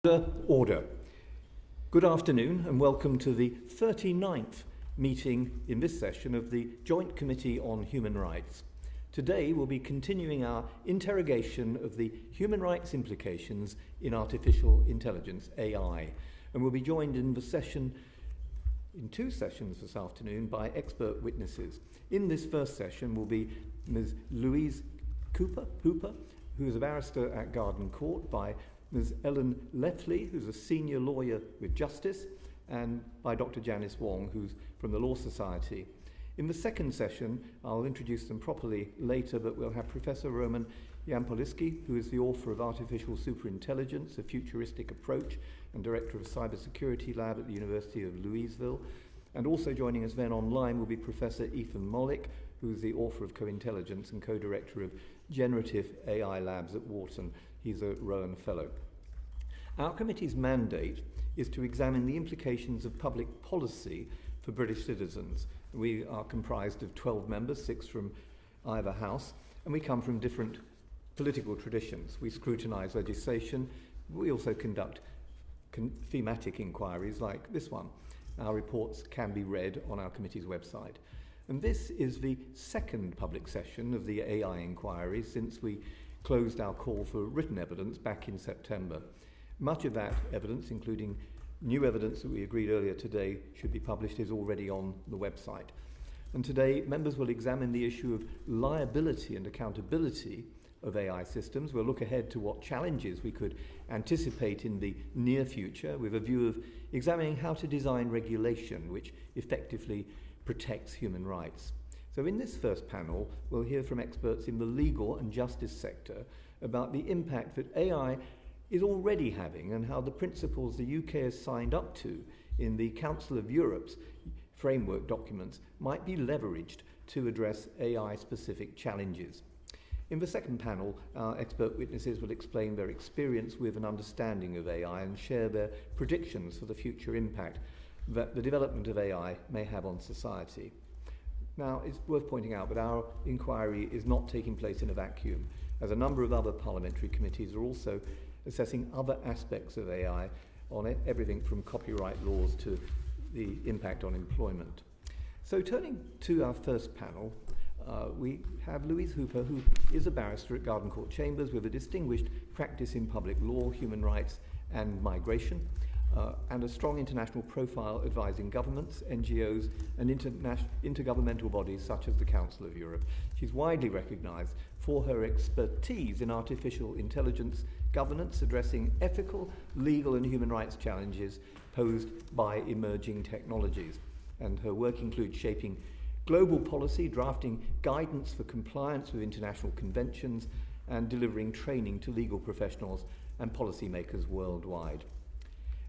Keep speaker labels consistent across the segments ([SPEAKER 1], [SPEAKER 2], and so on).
[SPEAKER 1] Order. Good afternoon and welcome to the 39th meeting in this session of the Joint Committee on Human Rights. Today we'll be continuing our interrogation of the human rights implications in artificial intelligence, AI, and we'll be joined in two sessions this afternoon by expert witnesses. In this first session will be Ms. Louise Hooper, who is a barrister at Garden Court, by Ms. Ellen Lefley, who's a senior lawyer with Justice, and by Dr. Janice Wong, who's from the Law Society. In the second session, I'll introduce them properly later, but we'll have Professor Roman Yampoliski, who is the author of Artificial Superintelligence, A Futuristic Approach, and Director of Cybersecurity Lab at the University of Louisville. And also joining us then online will be Professor Ethan Mollick, who's the author of Co-Intelligence and co-director of Generative AI Labs at Wharton. He's a Rowan Fellow. Our committee's mandate is to examine the implications of public policy for British citizens. We are comprised of 12 members, 6 from either house, and we come from different political traditions. We scrutinise legislation. We also conduct thematic inquiries like this one. Our reports can be read on our committee's website. And this is the second public session of the AI inquiry since we closed our call for written evidence back in September. Much of that evidence, including new evidence that we agreed earlier today should be published, is already on the website. And today, members will examine the issue of liability and accountability of AI systems. We'll look ahead to what challenges we could anticipate in the near future with a view of examining how to design regulation which effectively protects human rights. So in this first panel, we'll hear from experts in the legal and justice sector about the impact that AI is already having and how the principles the UK has signed up to in the Council of Europe's framework documents might be leveraged to address AI-specific challenges. In the second panel, our expert witnesses will explain their experience with and understanding of AI and share their predictions for the future impact that the development of AI may have on society. Now, it's worth pointing out that our inquiry is not taking place in a vacuum, as a number of other parliamentary committees are also assessing other aspects of AI on everything from copyright laws to the impact on employment. So turning to our first panel, we have Louise Hooper, who is a barrister at Garden Court Chambers with a distinguished practice in public law, human rights and migration, and a strong international profile advising governments, NGOs and intergovernmental bodies such as the Council of Europe. She's widely recognised for her expertise in artificial intelligence governance, addressing ethical, legal and human rights challenges posed by emerging technologies. And her work includes shaping global policy, drafting guidance for compliance with international conventions, and delivering training to legal professionals and policymakers worldwide.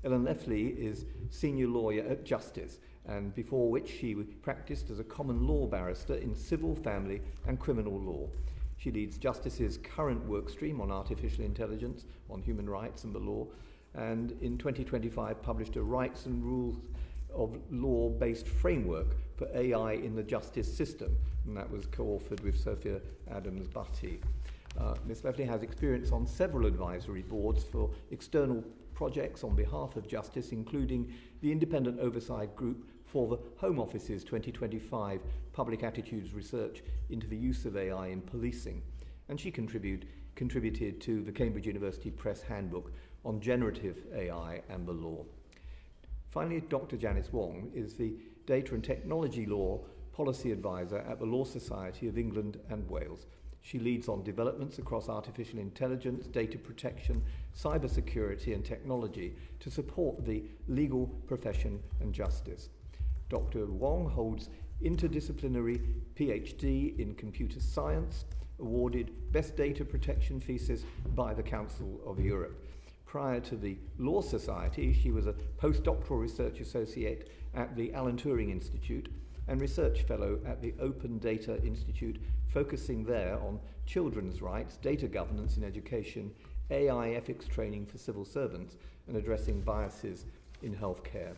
[SPEAKER 1] Ellen Lefley is senior lawyer at Justice, and before which she practiced as a common law barrister in civil, family and criminal law. She leads Justice's current work stream on artificial intelligence, on human rights and the law, and in 2025 published a rights and rules of law-based framework for AI in the justice system, and that was co-authored with Sophia Adams-Butty. Ms. Lefley has experience on several advisory boards for external projects on behalf of justice, including the Independent Oversight Group for the Home Office's 2025 Public Attitudes Research into the Use of AI in Policing, and she contributed to the Cambridge University Press Handbook on Generative AI and the Law. Finally, Dr. Janice Wong is the Data and Technology Law Policy Advisor at the Law Society of England and Wales. She leads on developments across artificial intelligence, data protection, cybersecurity and technology to support the legal profession and justice. Dr. Wong holds interdisciplinary PhD in computer science, awarded Best Data Protection Thesis by the Council of Europe. Prior to the Law Society, she was a postdoctoral research associate at the Alan Turing Institute and research fellow at the Open Data Institute, focusing there on children's rights, data governance in education, AI ethics training for civil servants, and addressing biases in healthcare.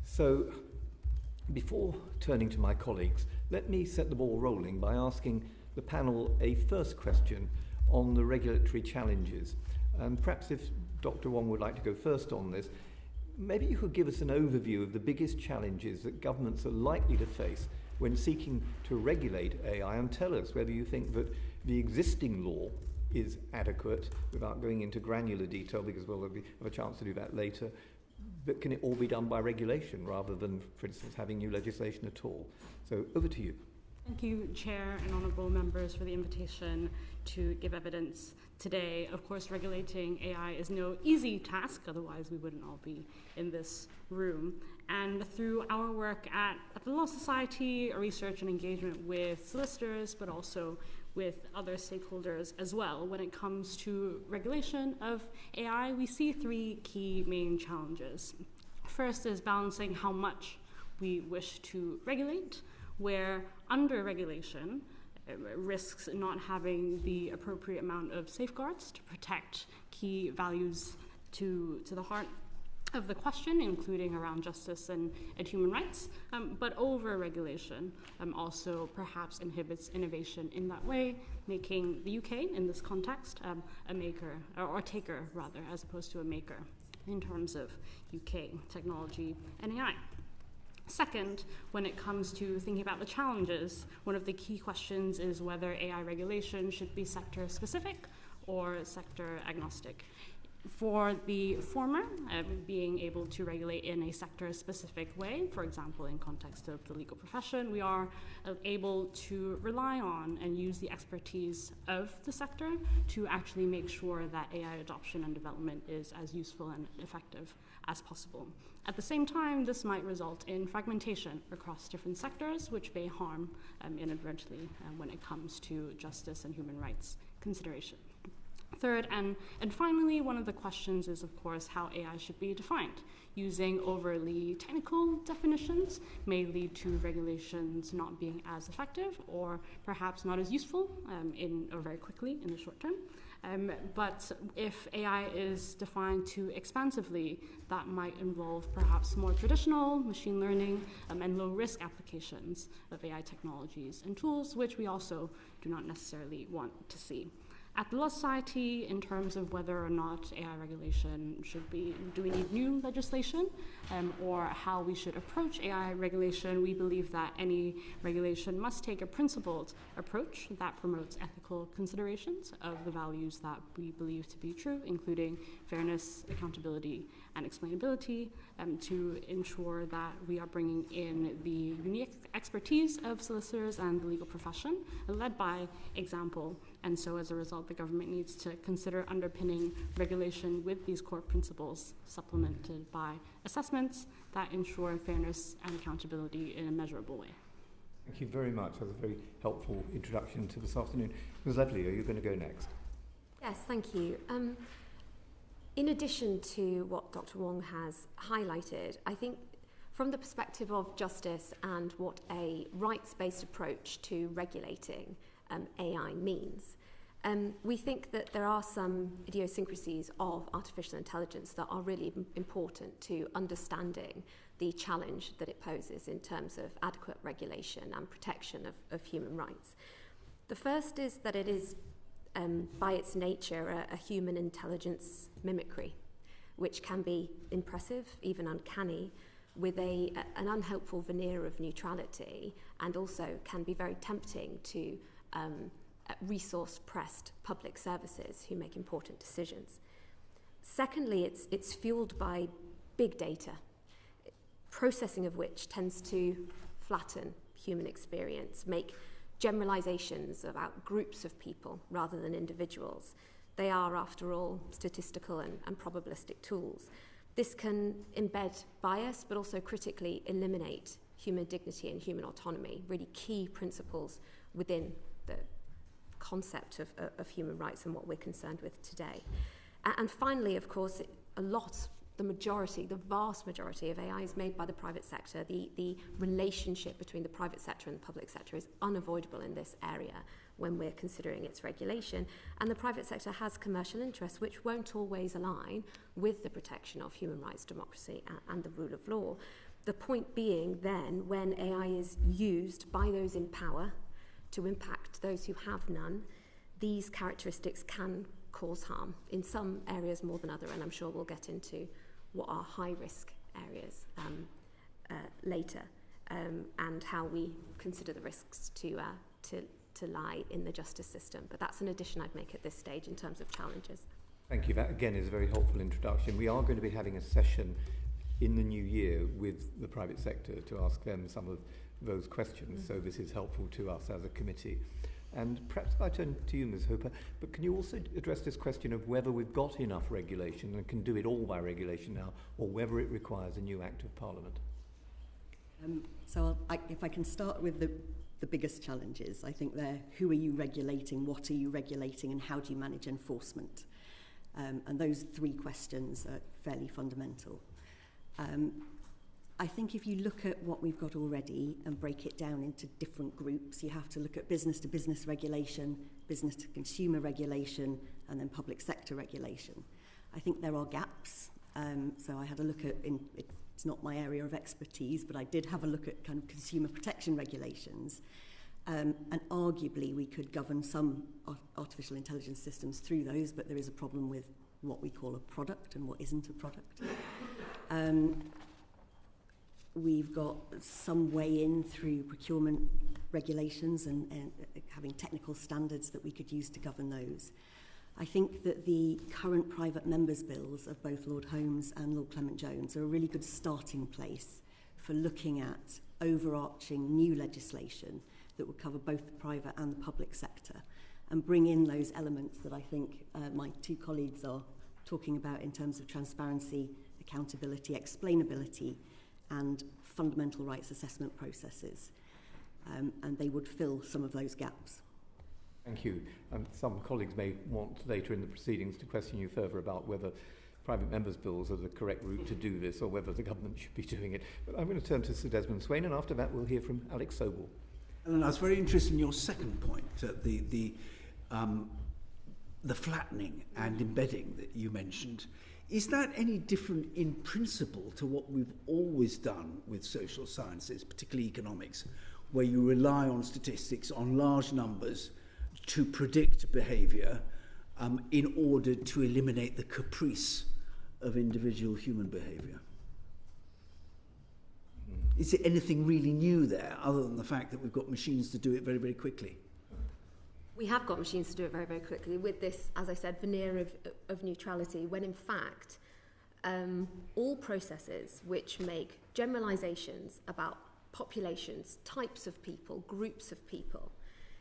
[SPEAKER 1] So, before turning to my colleagues, let me set the ball rolling by asking the panel a first question on the regulatory challenges. And perhaps if Dr. Wong would like to go first on this. Maybe you could give us an overview of the biggest challenges that governments are likely to face when seeking to regulate AI, and tell us whether you think that the existing law is adequate, without going into granular detail, because we'll have a chance to do that later. But can it all be done by regulation rather than, for instance, having new legislation at all? So over to you.
[SPEAKER 2] Thank you, Chair and honourable members, for the invitation to give evidence today. Of course, regulating AI is no easy task, otherwise we wouldn't all be in this room. And through our work at the Law Society, our research and engagement with solicitors, but also with other stakeholders as well, when it comes to regulation of AI, we see three key main challenges. First is balancing how much we wish to regulate, where under-regulation risks not having the appropriate amount of safeguards to protect key values to the heart of the question, including around justice and human rights, but over-regulation also perhaps inhibits innovation in that way, making the UK, in this context, a maker, or taker rather, as opposed to a maker in terms of UK technology and AI. Second, when it comes to thinking about the challenges, one of the key questions is whether AI regulation should be sector-specific or sector-agnostic. For the former, being able to regulate in a sector-specific way, for example, in context of the legal profession, we are able to rely on and use the expertise of the sector to actually make sure that AI adoption and development is as useful and effective as possible. At the same time, this might result in fragmentation across different sectors, which may harm inadvertently when it comes to justice and human rights consideration. Third, and finally, one of the questions is, of course, how AI should be defined. Using overly technical definitions may lead to regulations not being as effective or perhaps not as useful or very quickly in the short term. But if AI is defined too expansively, that might involve perhaps more traditional machine learning and low-risk applications of AI technologies and tools, which we also do not necessarily want to see. At the Law Society, in terms of whether or not AI regulation should be, do we need new legislation, or how we should approach AI regulation, we believe that any regulation must take a principled approach that promotes ethical considerations of the values that we believe to be true, including fairness, accountability, and explainability, to ensure that we are bringing in the unique expertise of solicitors and the legal profession, led by example. And so as a result, the government needs to consider underpinning regulation with these core principles, supplemented by assessments that ensure fairness and accountability in a measurable way.
[SPEAKER 1] Thank you very much. That was a very helpful introduction to this afternoon. Ms. Levely, are you going to go next?
[SPEAKER 3] Yes, thank you. In addition to what Dr. Wong has highlighted, I think from the perspective of justice and what a rights-based approach to regulating AI means, we think that there are some idiosyncrasies of artificial intelligence that are really important to understanding the challenge that it poses in terms of adequate regulation and protection of human rights. The first is that it is, by its nature, a human intelligence mimicry, which can be impressive, even uncanny, with an unhelpful veneer of neutrality, and also can be very tempting to resource-pressed public services who make important decisions. Secondly, it's fueled by big data, processing of which tends to flatten human experience, make generalizations about groups of people rather than individuals. They are, after all, statistical and probabilistic tools. This can embed bias, but also critically eliminate human dignity and human autonomy, really key principles within the concept of human rights and what we're concerned with today. And finally, of course, the vast majority of AI is made by the private sector. The relationship between the private sector and the public sector is unavoidable in this area when we're considering its regulation. And the private sector has commercial interests which won't always align with the protection of human rights, democracy, and the rule of law. The point being then, when AI is used by those in power to impact those who have none, these characteristics can cause harm, in some areas more than other, and I'm sure we'll get into what are high-risk areas later, and how we consider the risks to lie in the justice system. But that's an addition I'd make at this stage in terms of challenges.
[SPEAKER 1] Thank you. That, again, is a very helpful introduction. We are going to be having a session in the new year with the private sector to ask them some of those questions, so this is helpful to us as a committee. And perhaps I turn to you, Ms. Hooper, but can you also address this question of whether we've got enough regulation and can do it all by regulation now, or whether it requires a new Act of Parliament?
[SPEAKER 4] If I can start with the biggest challenges, I think they're who are you regulating, what are you regulating, and how do you manage enforcement? And those three questions are fairly fundamental. I think if you look at what we've got already and break it down into different groups, you have to look at business-to-business regulation, business-to-consumer regulation, and then public sector regulation. I think there are gaps. So I had a look at, it's not my area of expertise, but I did have a look at kind of consumer protection regulations. And arguably we could govern some artificial intelligence systems through those, but there is a problem with what we call a product and what isn't a product. We've got some way in through procurement regulations and having technical standards that we could use to govern those. I think that the current private members' bills of both Lord Holmes and Lord Clement Jones are a really good starting place for looking at overarching new legislation that would cover both the private and the public sector and bring in those elements that I think my two colleagues are talking about in terms of transparency, accountability, explainability, and fundamental rights assessment processes. And they would fill some of those gaps.
[SPEAKER 1] Thank you. Some colleagues may want later in the proceedings to question you further about whether private members' bills are the correct route to do this or whether the government should be doing it. But I'm going to turn to Sir Desmond Swayne, and after that we'll hear from Alex Sobel.
[SPEAKER 5] And I was very interested in your second point, the flattening and embedding that you mentioned. Is that any different in principle to what we've always done with social sciences, particularly economics, where you rely on statistics, on large numbers to predict behaviour in order to eliminate the caprice of individual human behaviour? Is there anything really new there other than the fact that we've got machines to do it very, very quickly?
[SPEAKER 3] We have got machines to do it very, very quickly with this, as I said, veneer of neutrality, when in fact all processes which make generalisations about populations, types of people, groups of people,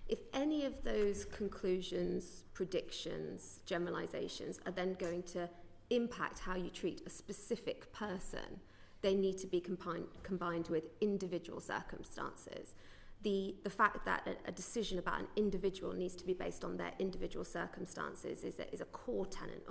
[SPEAKER 3] if any of those conclusions, predictions, generalisations are then going to impact how you treat a specific person, they need to be combined with individual circumstances. The fact that a decision about an individual needs to be based on their individual circumstances is a core tenet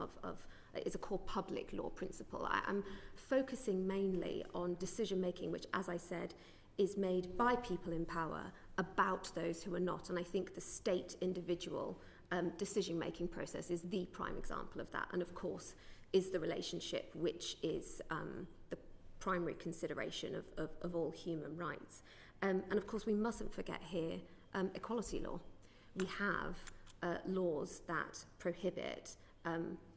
[SPEAKER 3] is a core public law principle. I'm focusing mainly on decision making, which, as I said, is made by people in power about those who are not. And I think the state individual decision making process is the prime example of that. And of course, is the relationship which is the primary consideration of all human rights. And of course, we mustn't forget here equality law. We have laws that prohibit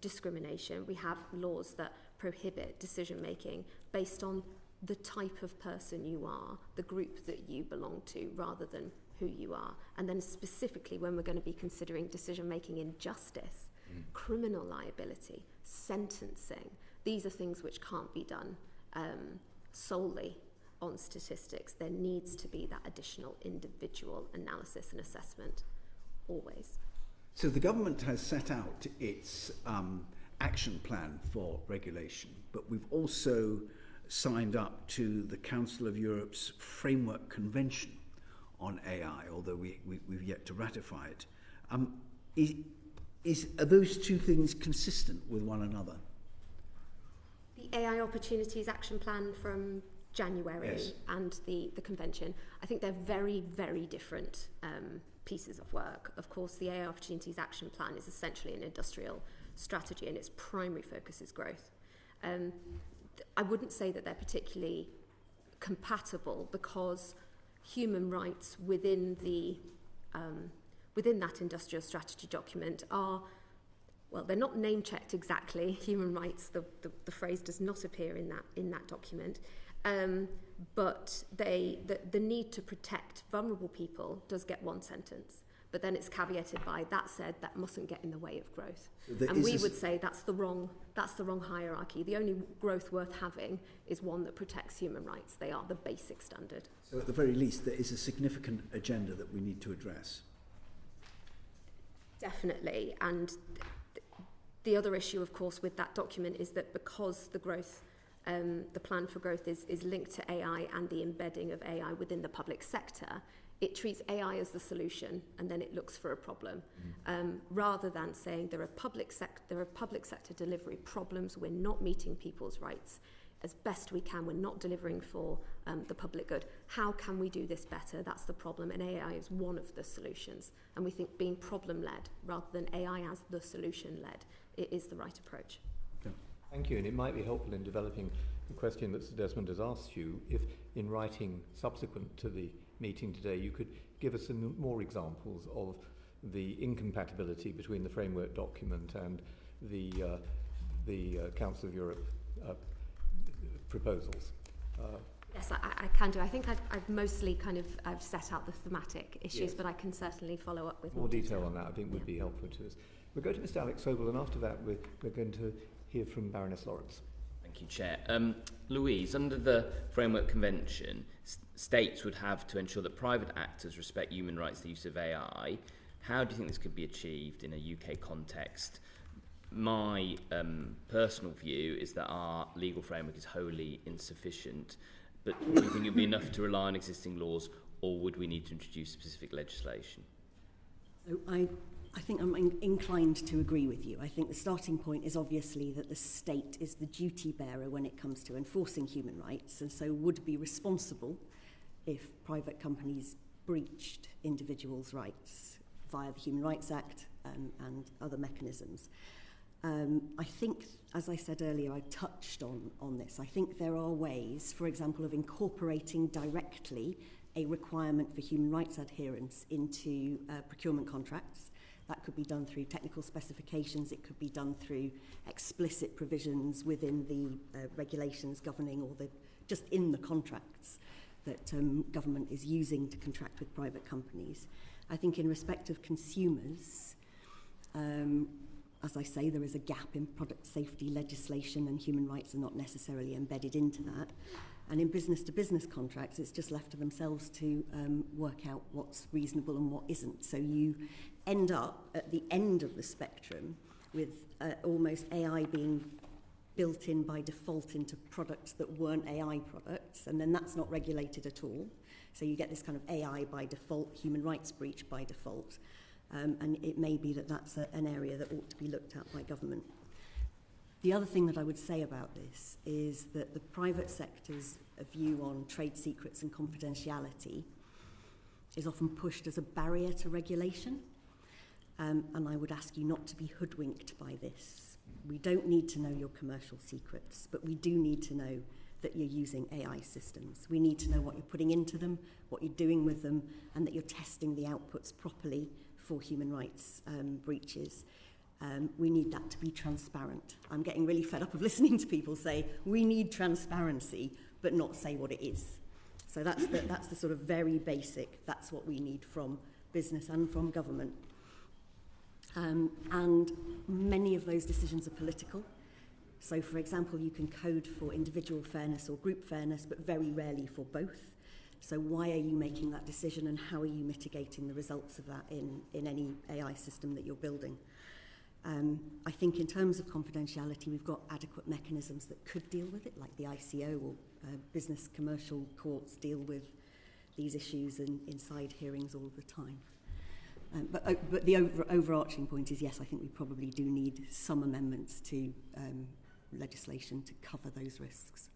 [SPEAKER 3] discrimination. We have laws that prohibit decision-making based on the type of person you are, the group that you belong to, rather than who you are. And then specifically when we're going to be considering decision-making in justice, criminal liability, sentencing, these are things which can't be done solely on statistics. There needs to be that additional individual analysis and assessment, always.
[SPEAKER 5] So the government has set out its action plan for regulation, but we've also signed up to the Council of Europe's Framework Convention on AI, although we've yet to ratify it. Are those two things consistent with one another?
[SPEAKER 3] The AI Opportunities Action Plan from January, yes, and the convention, I think they're very, very different pieces of work. Of course, the AI Opportunities Action Plan is essentially an industrial strategy, and its primary focus is growth. I wouldn't say that they're particularly compatible, because human rights within that industrial strategy document are Well, they're not name-checked exactly. Human rights, the phrase does not appear in that document. But the need to protect vulnerable people does get one sentence. But then it's caveated by, that said, that mustn't get in the way of growth. And we would say that's the wrong hierarchy. The only growth worth having is one that protects human rights. They are the basic standard.
[SPEAKER 5] So at the very least, there is a significant agenda that we need to address.
[SPEAKER 3] Definitely. And the other issue, of course, with that document is that because the growth, the plan for growth is linked to AI and the embedding of AI within the public sector, it treats AI as the solution and then it looks for a problem, rather than saying there are public sector delivery problems, we're not meeting people's rights as best we can, we're not delivering for the public good. How can we do this better? That's the problem, and AI is one of the solutions. And we think being problem-led rather than AI as the solution-led, it is the right approach.
[SPEAKER 5] Okay.
[SPEAKER 1] Thank you, and it might be helpful in developing the question that Sir Desmond has asked you, if in writing subsequent to the meeting today you could give us some more examples of the incompatibility between the framework document and the Council of Europe proposals.
[SPEAKER 3] Yes, I can do. I think I've mostly I've set out the thematic issues,
[SPEAKER 1] yes,
[SPEAKER 3] but I can certainly follow up with
[SPEAKER 1] more detail on that. I think would be helpful to us. We'll go to Mr. Alex Sobel, and after that we're going to hear from Baroness Lawrence.
[SPEAKER 6] Thank you, Chair. Louise, under the Framework Convention, states would have to ensure that private actors respect human rights, the use of AI. How do you think this could be achieved in a UK context? My personal view is that our legal framework is wholly insufficient, but do you think it would be enough to rely on existing laws, or would we need to introduce specific legislation?
[SPEAKER 4] So I think I'm inclined to agree with you. I think the starting point is obviously that the state is the duty bearer when it comes to enforcing human rights, and so would be responsible if private companies breached individuals' rights via the Human Rights Act and other mechanisms. I think, as I said earlier, I touched on this. I think there are ways, for example, of incorporating directly a requirement for human rights adherence into procurement contracts. That could be done through technical specifications, it could be done through explicit provisions within the regulations governing or just in the contracts that government is using to contract with private companies. I think in respect of consumers, as I say, there is a gap in product safety legislation and human rights are not necessarily embedded into that. And in business-to-business contracts, it's just left to themselves to work out what's reasonable and what isn't. So you end up at the end of the spectrum with almost AI being built in by default into products that weren't AI products, and then that's not regulated at all. So you get this kind of AI by default, human rights breach by default. And it may be that that's an area that ought to be looked at by government. The other thing that I would say about this is that the private sector's view on trade secrets and confidentiality is often pushed as a barrier to regulation. And I would ask you not to be hoodwinked by this. We don't need to know your commercial secrets, but we do need to know that you're using AI systems. We need to know what you're putting into them, what you're doing with them, and that you're testing the outputs properly for human rights breaches. We need that to be transparent. I'm getting really fed up of listening to people say, we need transparency, but not say what it is. So that's the sort of very basic, that's what we need from business and from government. And many of those decisions are political. So, for example, you can code for individual fairness or group fairness, but very rarely for both. So why are you making that decision, and how are you mitigating the results of that in any AI system that you're building? I think in terms of confidentiality, we've got adequate mechanisms that could deal with it, like the ICO or business commercial courts deal with these issues inside hearings all the time. But the overarching point is, yes, I think we probably do need some amendments to legislation to cover those risks.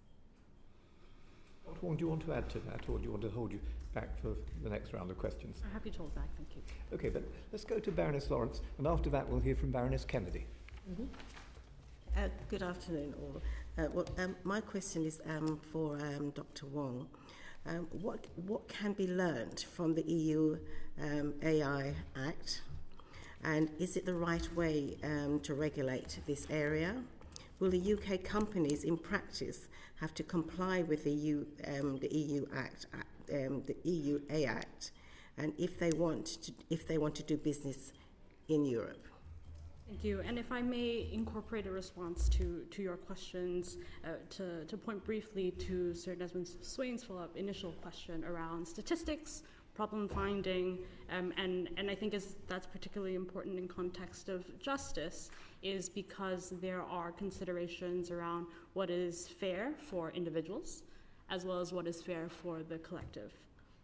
[SPEAKER 1] What do you want to add to that, or do you want to hold you back for the next round of questions?
[SPEAKER 2] I'm happy to hold back, thank you.
[SPEAKER 1] Okay, but let's go to Baroness Lawrence, and after that we'll hear from Baroness Kennedy.
[SPEAKER 7] Mm-hmm. Good afternoon, all. My question is for Dr. Wong. What can be learned from the EU AI Act, And is it the right way to regulate this area? Will the UK companies in practice have to comply with the EU Act, the EUA Act, and if they want to do business in Europe?
[SPEAKER 2] Thank you. And if I may incorporate a response to your questions, to point briefly to Sir Desmond Swain's follow-up initial question around statistics, problem finding, and I think that's particularly important in context of justice, is because there are considerations around what is fair for individuals as well as what is fair for the collective,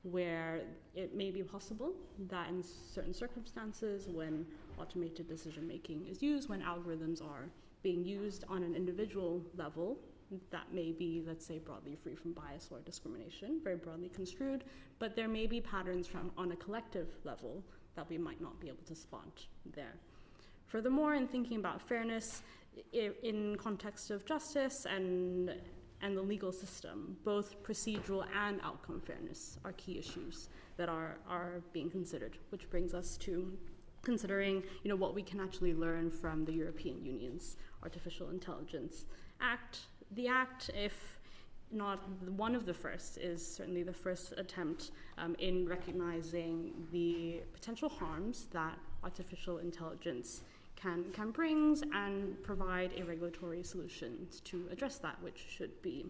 [SPEAKER 2] where it may be possible that in certain circumstances, when automated decision making is used, when algorithms are being used on an individual level, that may be, let's say, broadly free from bias or discrimination, very broadly construed, but there may be patterns on a collective level that we might not be able to spot there. Furthermore, in thinking about fairness in context of justice and the legal system, both procedural and outcome fairness are key issues that are being considered, which brings us to considering what we can actually learn from the European Union's Artificial Intelligence Act. The Act, if not one of the first, is certainly the first attempt in recognizing the potential harms that artificial intelligence can bring and provide a regulatory solution to address that, which should be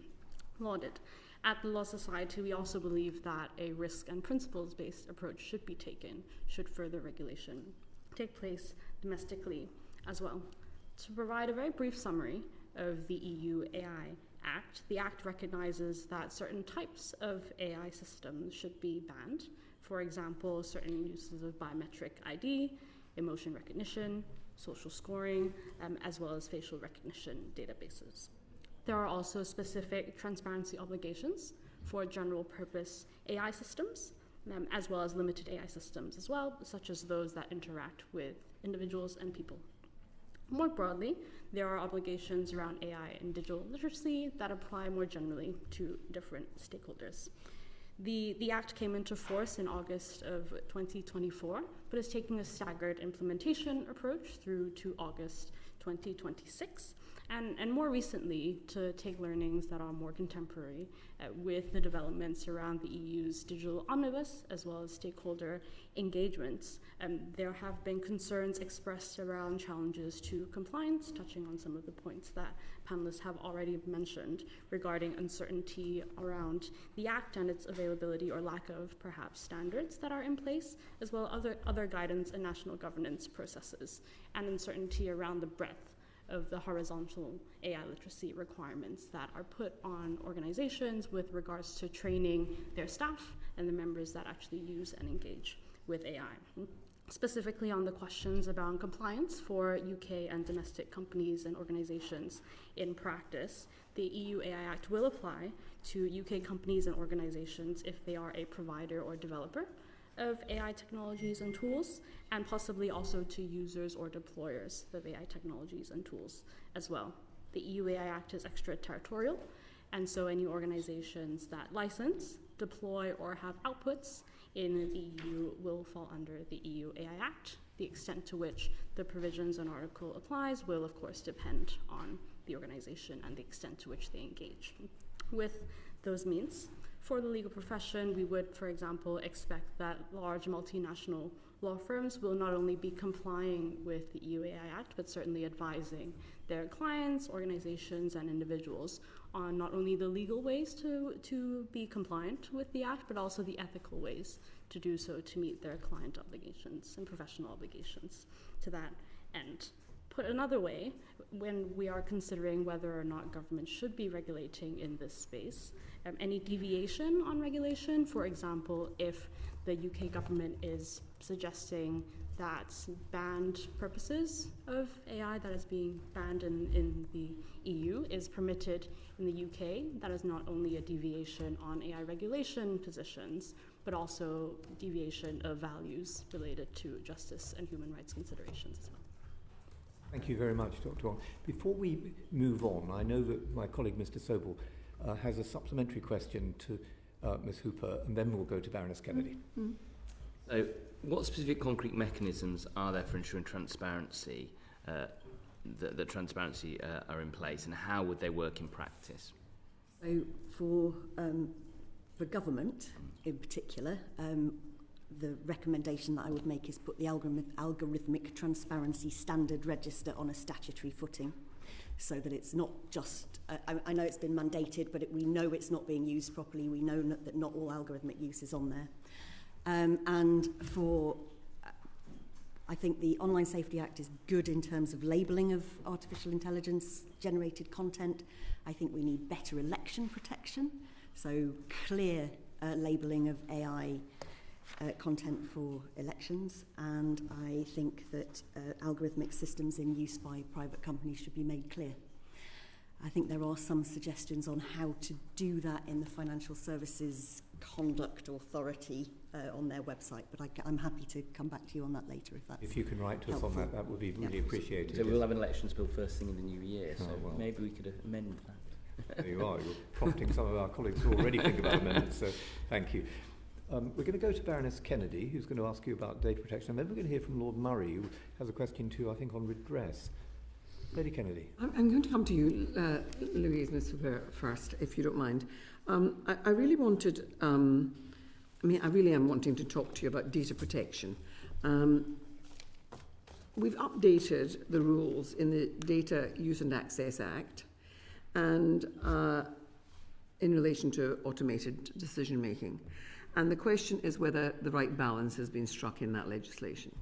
[SPEAKER 2] lauded. At the Law Society, we also believe that a risk and principles-based approach should be taken, should further regulation take place domestically as well. To provide a very brief summary of the EU AI Act, the Act recognizes that certain types of AI systems should be banned. For example, certain uses of biometric ID, emotion recognition, social scoring, as well as facial recognition databases. There are also specific transparency obligations for general purpose AI systems, as well as limited AI systems as well, such as those that interact with individuals and people. More broadly, there are obligations around AI and digital literacy that apply more generally to different stakeholders. The Act came into force in August of 2024, but is taking a staggered implementation approach through to August 2026. And more recently, to take learnings that are more contemporary with the developments around the EU's digital omnibus, as well as stakeholder engagements. There have been concerns expressed around challenges to compliance, touching on some of the points that panelists have already mentioned regarding uncertainty around the Act and its availability or lack of, perhaps, standards that are in place, as well as other guidance and national governance processes, and uncertainty around the breadth of the horizontal AI literacy requirements that are put on organizations with regards to training their staff and the members that actually use and engage with AI. Specifically on the questions about compliance for UK and domestic companies and organizations in practice, the EU AI Act will apply to UK companies and organizations if they are a provider or developer of AI technologies and tools, and possibly also to users or deployers of AI technologies and tools as well. The EU AI Act is extraterritorial, and so any organizations that license, deploy, or have outputs in the EU will fall under the EU AI Act. The extent to which the provisions on article applies will, of course, depend on the organization and the extent to which they engage with those means. For the legal profession, we would, for example, expect that large multinational law firms will not only be complying with the EU AI Act, but certainly advising their clients, organizations, and individuals on not only the legal ways to be compliant with the Act, but also the ethical ways to do so to meet their client obligations and professional obligations to that end. Put another way, when we are considering whether or not government should be regulating in this space, any deviation on regulation, for example, if the UK government is suggesting that banned purposes of AI that is being banned in the EU is permitted in the UK, that is not only a deviation on AI regulation positions, but also deviation of values related to justice and human rights considerations as well.
[SPEAKER 1] Thank you very much, Dr. Wong. Before we move on, I know that my colleague, Mr. Sobel, has a supplementary question to Ms. Hooper, and then we'll go to Baroness Kennedy.
[SPEAKER 6] So what specific concrete mechanisms are there for ensuring transparency, that transparency are in place, and how would they work in practice?
[SPEAKER 4] So for government in particular, the recommendation that I would make is put the algorithmic transparency standard register on a statutory footing, so that it's not just, I know it's been mandated, but we know it's not being used properly. We know that not all algorithmic use is on there. And for, I think the Online Safety Act is good in terms of labelling of artificial intelligence generated content. I think we need better election protection, so clear labelling of AI content for elections, and I think that algorithmic systems in use by private companies should be made clear. I think there are some suggestions on how to do that in the Financial Services Conduct Authority on their website, but I'm happy to come back to you on that later if that's
[SPEAKER 1] If you can write to us on that, that would be really appreciated.
[SPEAKER 6] So we'll have an elections bill first thing in the new year, so
[SPEAKER 1] well.
[SPEAKER 6] maybe we could amend that.
[SPEAKER 1] There you are. You're prompting some of our colleagues to already think about amendments, so thank you. We're going to go to Baroness Kennedy, who's going to ask you about data protection, and then we're going to hear from Lord Murray, who has a question too, I think, on redress. Lady Kennedy.
[SPEAKER 8] I'm going to come to you, Louise, Miss Hubert, first, if you don't mind. I really wanted, I really am wanting to talk to you about data protection. We've updated the rules in the Data Use and Access Act, and in relation to automated decision making. And the question is whether the right balance has been struck in that legislation.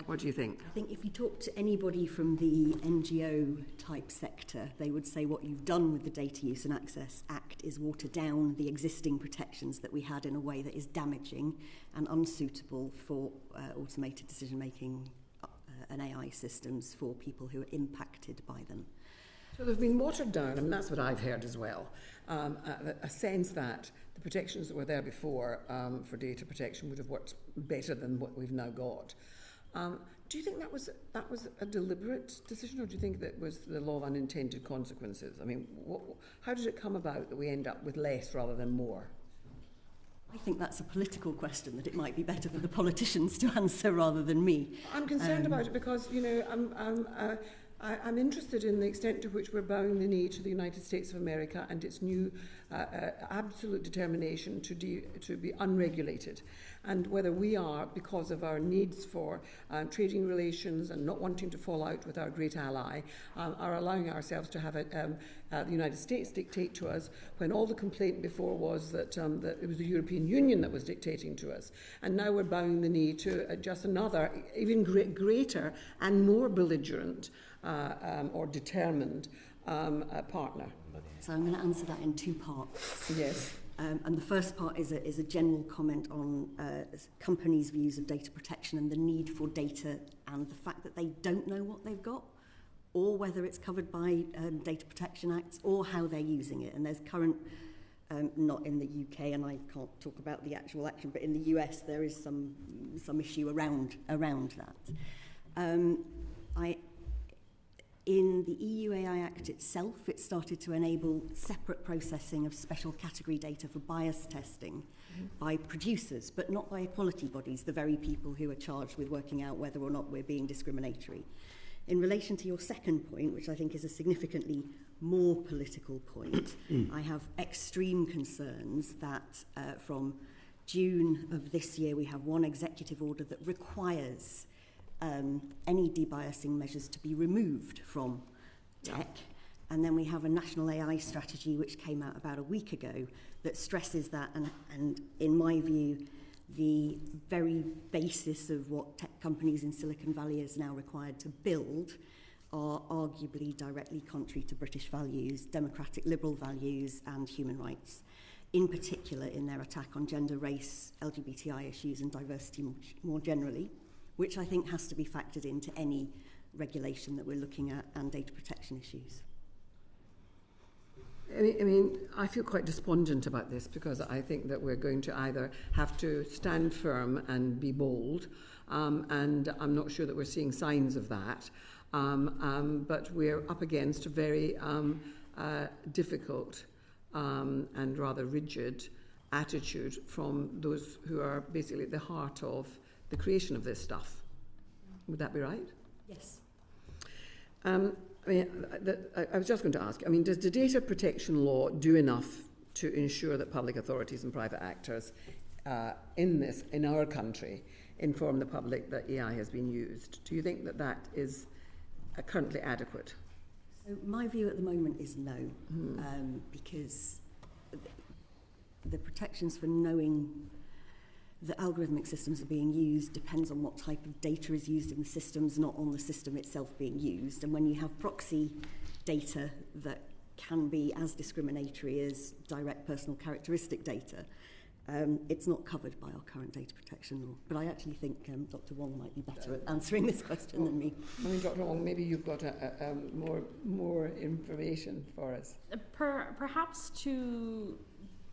[SPEAKER 8] What do you think?
[SPEAKER 4] I think if you talk to anybody from the NGO type sector, they would say what you've done with the Data Use and Access Act is water down the existing protections that we had in a way that is damaging and unsuitable for automated decision making and AI systems for people who are impacted by them.
[SPEAKER 8] So they've been watered down, I mean, that's what I've heard as well. A sense that the protections that were there before for data protection would have worked better than what we've now got. Do you think that was a deliberate decision, or do you think that was the law of unintended consequences? I mean, how did it come about that we end up with less rather than more?
[SPEAKER 4] I think that's a political question that it might be better for the politicians to answer rather than me.
[SPEAKER 8] I'm concerned about it because, you know, I'm interested in the extent to which we're bowing the knee to the United States of America and its new absolute determination to be unregulated, and whether we are, because of our needs for trading relations and not wanting to fall out with our great ally, are allowing ourselves to have the United States dictate to us, when all the complaint before was that it was the European Union that was dictating to us. And now we're bowing the knee to just another, even greater and more belligerent or determined partner.
[SPEAKER 4] So I'm going to answer that in two parts.
[SPEAKER 8] Yes.
[SPEAKER 4] And the first part is a general comment on companies' views of data protection and the need for data and the fact that they don't know what they've got, or whether it's covered by data protection acts, or how they're using it. And there's current, not in the UK, and I can't talk about the actual action, but in the US there is some issue around that. In the EU AI Act itself, it started to enable separate processing of special category data for bias testing by producers, but not by equality bodies, the very people who are charged with working out whether or not we're being discriminatory. In relation to your second point, which I think is a significantly more political point, I have extreme concerns that from June of this year we have one executive order that requires any debiasing measures to be removed from tech. And then we have a national AI strategy which came out about a week ago that stresses that, and in my view, the very basis of what tech companies in Silicon Valley is now required to build are arguably directly contrary to British values, democratic liberal values and human rights, in particular in their attack on gender, race, LGBTI issues and diversity more generally, which I think has to be factored into any regulation that we're looking at, and data protection issues.
[SPEAKER 8] I mean, I feel quite despondent about this, because I think that we're going to either have to stand firm and be bold, and I'm not sure that we're seeing signs of that, but we're up against a very difficult and rather rigid attitude from those who are basically at the heart of the creation of this stuff. Would that be right?
[SPEAKER 4] Yes.
[SPEAKER 8] I was just going to ask, does the data protection law do enough to ensure that public authorities and private actors in our country inform the public that AI has been used? Do you think that that is currently adequate?
[SPEAKER 4] So my view at the moment is no, because the protections for knowing that algorithmic systems are being used depends on what type of data is used in the systems, not on the system itself being used. And when you have proxy data that can be as discriminatory as direct personal characteristic data, it's not covered by our current data protection law. But I actually think Dr. Wong might be better at answering this question than me.
[SPEAKER 8] Dr. Wong, maybe you've got more information for us.
[SPEAKER 2] Perhaps to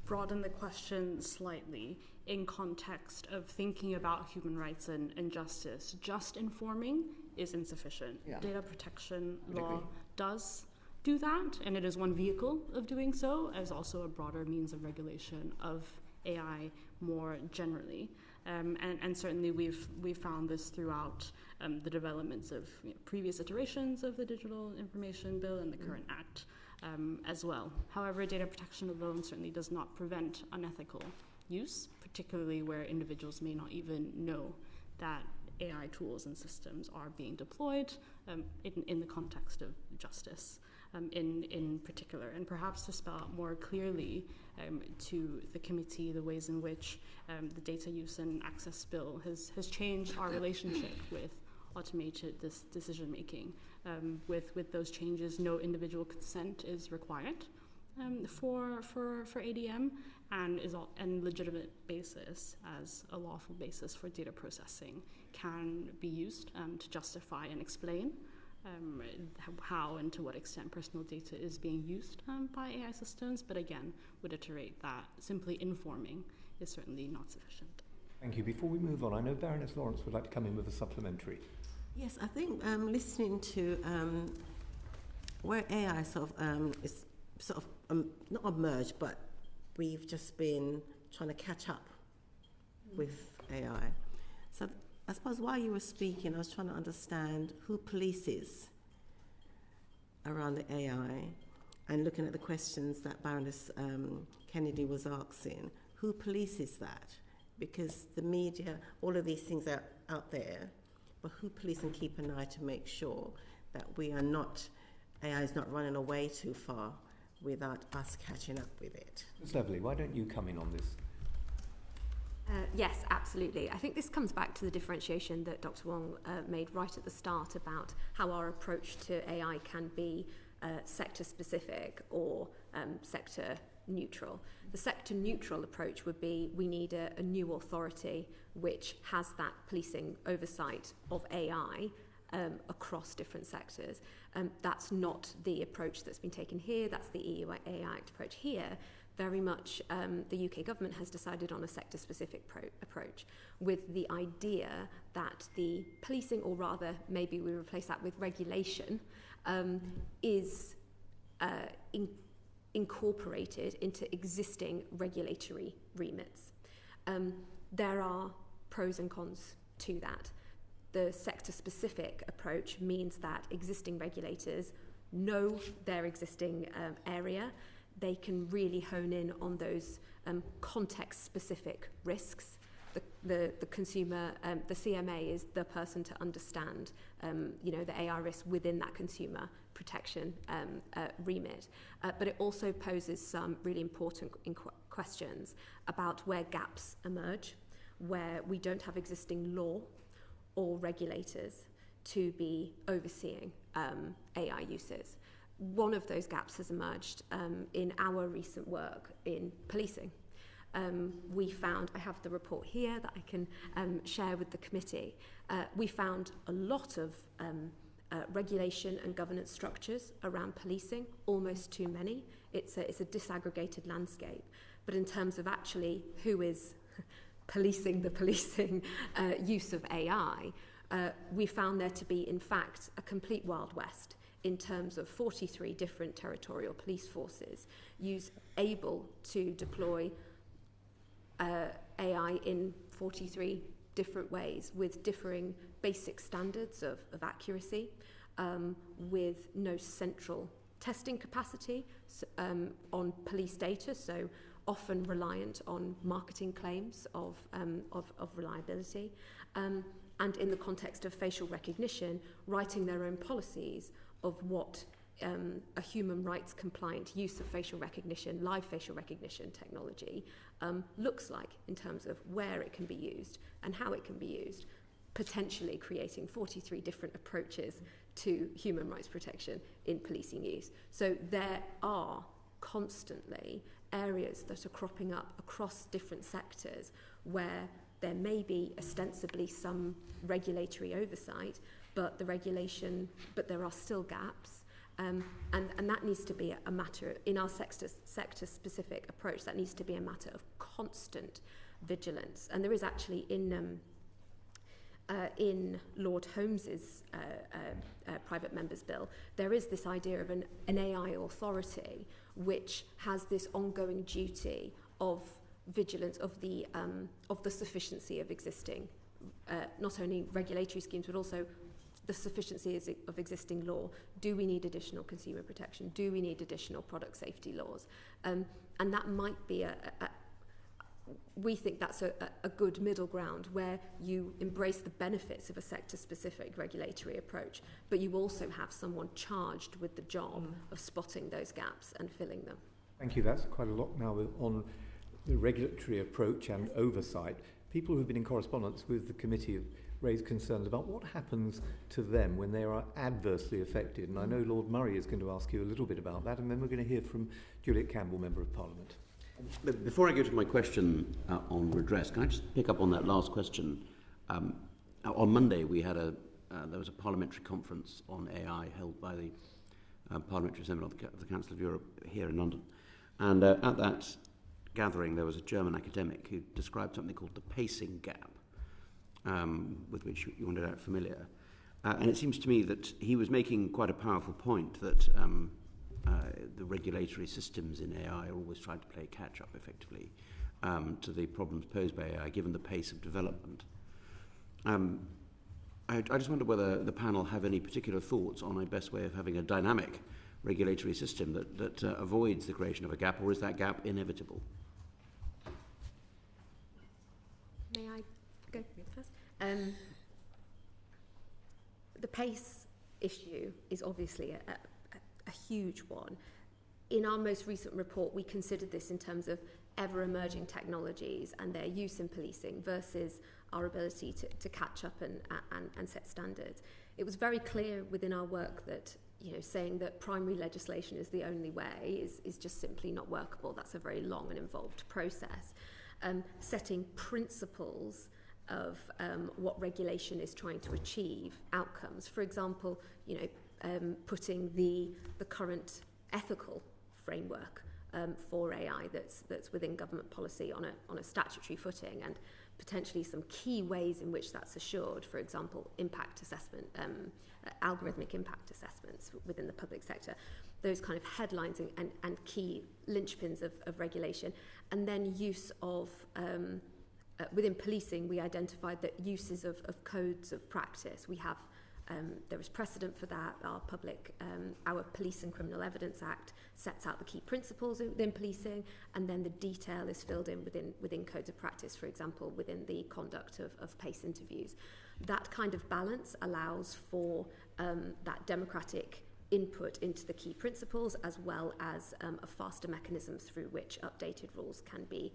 [SPEAKER 2] broaden the question slightly in context of thinking about human rights and justice, just informing is insufficient.
[SPEAKER 8] Yeah.
[SPEAKER 2] Data protection law does do that, and it is one vehicle of doing so, as also a broader means of regulation of AI more generally. And certainly we've found this throughout the developments of previous iterations of the Digital Information Bill and the current Act as well. However, data protection alone certainly does not prevent unethical use, particularly where individuals may not even know that AI tools and systems are being deployed in the context of justice in particular. And perhaps to spell out more clearly to the committee the ways in which the Data Use and Access Bill has changed our relationship with automated decision making. With those changes, no individual consent is required for ADM, and legitimate basis as a lawful basis for data processing can be used to justify and explain how and to what extent personal data is being used by AI systems, but again, would iterate that simply informing is certainly not sufficient.
[SPEAKER 1] Thank you. Before we move on, I know Baroness Lawrence would like to come in with a supplementary.
[SPEAKER 7] Yes, I think listening to where AI is not emerged, but we've just been trying to catch up with AI. So I suppose while you were speaking, I was trying to understand who polices around the AI, and looking at the questions that Baroness Kennedy was asking, who polices that? Because the media, all of these things are out there, but who police and keep an eye to make sure that AI is not running away too far without us catching up with it?
[SPEAKER 1] Ms. Lovely, why don't you come in on this?
[SPEAKER 3] Yes, absolutely. I think this comes back to the differentiation that Dr. Wong made right at the start about how our approach to AI can be sector-specific or sector-neutral. The sector-neutral approach would be we need a new authority which has that policing oversight of AI across different sectors. That's not the approach that's been taken here. That's the EU AI Act approach here. Very much the UK government has decided on a sector-specific approach with the idea that the policing, or rather maybe we replace that with regulation, is incorporated into existing regulatory remits. There are pros and cons to that. The sector-specific approach means that existing regulators know their existing area. They can really hone in on those context-specific risks. The consumer, the CMA is the person to understand, the AI risk within that consumer protection remit. But it also poses some really important questions about where gaps emerge, where we don't have existing law or regulators to be overseeing AI uses. One of those gaps has emerged in our recent work in policing. We found, I have the report here that I can share with the committee, we found a lot of regulation and governance structures around policing, almost too many. It's a disaggregated landscape. But in terms of actually who is policing the policing use of AI, we found there to be, in fact, a complete Wild West in terms of 43 different territorial police forces able to deploy AI in 43 different ways with differing basic standards of accuracy, with no central testing capacity on police data, so often reliant on marketing claims of reliability, and in the context of facial recognition, writing their own policies of what a human rights compliant use of facial recognition, live facial recognition technology, looks like in terms of where it can be used and how it can be used, potentially creating 43 different approaches to human rights protection in policing use. So there are constantly areas that are cropping up across different sectors where there may be ostensibly some regulatory oversight, but there are still gaps. And that needs to be a matter, in our sector-specific approach, that needs to be a matter of constant vigilance. And there is actually in Lord Holmes's private members bill, there is this idea of an AI authority which has this ongoing duty of vigilance of the sufficiency of existing, not only regulatory schemes, but also the sufficiency of existing law. Do we need additional consumer protection? Do we need additional product safety laws? And that might be we think that's a good middle ground where you embrace the benefits of a sector-specific regulatory approach, but you also have someone charged with the job of spotting those gaps and filling them.
[SPEAKER 1] Thank you. That's quite a lot now on the regulatory approach and oversight. People who've been in correspondence with the committee have raised concerns about what happens to them when they are adversely affected. And I know Lord Murray is going to ask you a little bit about that, and then we're going to hear from Juliet Campbell, Member of Parliament.
[SPEAKER 9] Before I go to my question on redress, can I just pick up on that last question? On Monday, we had there was a parliamentary conference on AI held by the Parliamentary Assembly of the Council of Europe here in London. And at that gathering, there was a German academic who described something called the pacing gap, with which you are no doubt familiar. And it seems to me that he was making quite a powerful point that the regulatory systems in AI are always trying to play catch-up effectively to the problems posed by AI, given the pace of development. I just wonder whether the panel have any particular thoughts on a best way of having a dynamic regulatory system that avoids the creation of a gap, or is that gap inevitable?
[SPEAKER 3] May I go first? The pace issue is obviously a huge one. In our most recent report, we considered this in terms of ever-emerging technologies and their use in policing versus our ability to catch up and set standards. It was very clear within our work that saying that primary legislation is the only way is just simply not workable. That's a very long and involved process. Setting principles of what regulation is trying to achieve, outcomes. For example, putting the current ethical framework for AI that's within government policy on a statutory footing, and potentially some key ways in which that's assured. For example, impact assessment, algorithmic impact assessments within the public sector. Those kind of headlines and key linchpins of regulation, and then use of within policing, we identified that uses of codes of practice. We have there is precedent for that. Our Police and Criminal Evidence Act sets out the key principles within policing, and then the detail is filled in within codes of practice, for example, within the conduct of PACE interviews. That kind of balance allows for that democratic input into the key principles, as well as a faster mechanism through which updated rules can be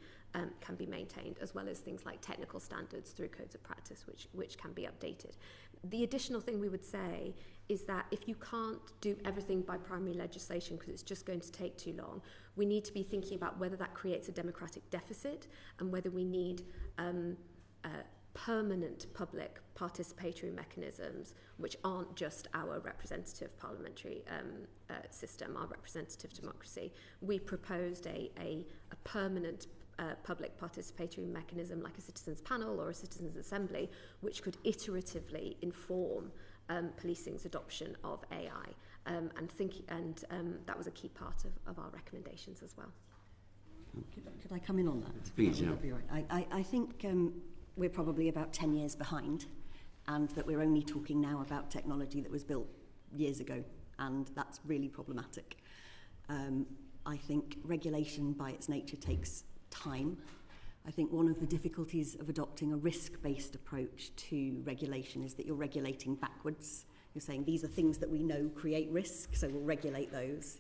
[SPEAKER 3] maintained, as well as things like technical standards through codes of practice, which can be updated. The additional thing we would say is that if you can't do everything by primary legislation because it's just going to take too long, we need to be thinking about whether that creates a democratic deficit and whether we need permanent public participatory mechanisms which aren't just our representative parliamentary system, our representative democracy. We proposed a permanent public participatory mechanism like a citizens panel or a citizens assembly, which could iteratively inform policing's adoption of AI, and that was a key part of our recommendations as well.
[SPEAKER 4] Could I come in on that?
[SPEAKER 9] Please,
[SPEAKER 4] That would be right. I think we're probably about 10 years behind, and that we're only talking now about technology that was built years ago, and that's really problematic. I think regulation by its nature takes time. I think one of the difficulties of adopting a risk-based approach to regulation is that you're regulating backwards. You're saying these are things that we know create risk, so we'll regulate those.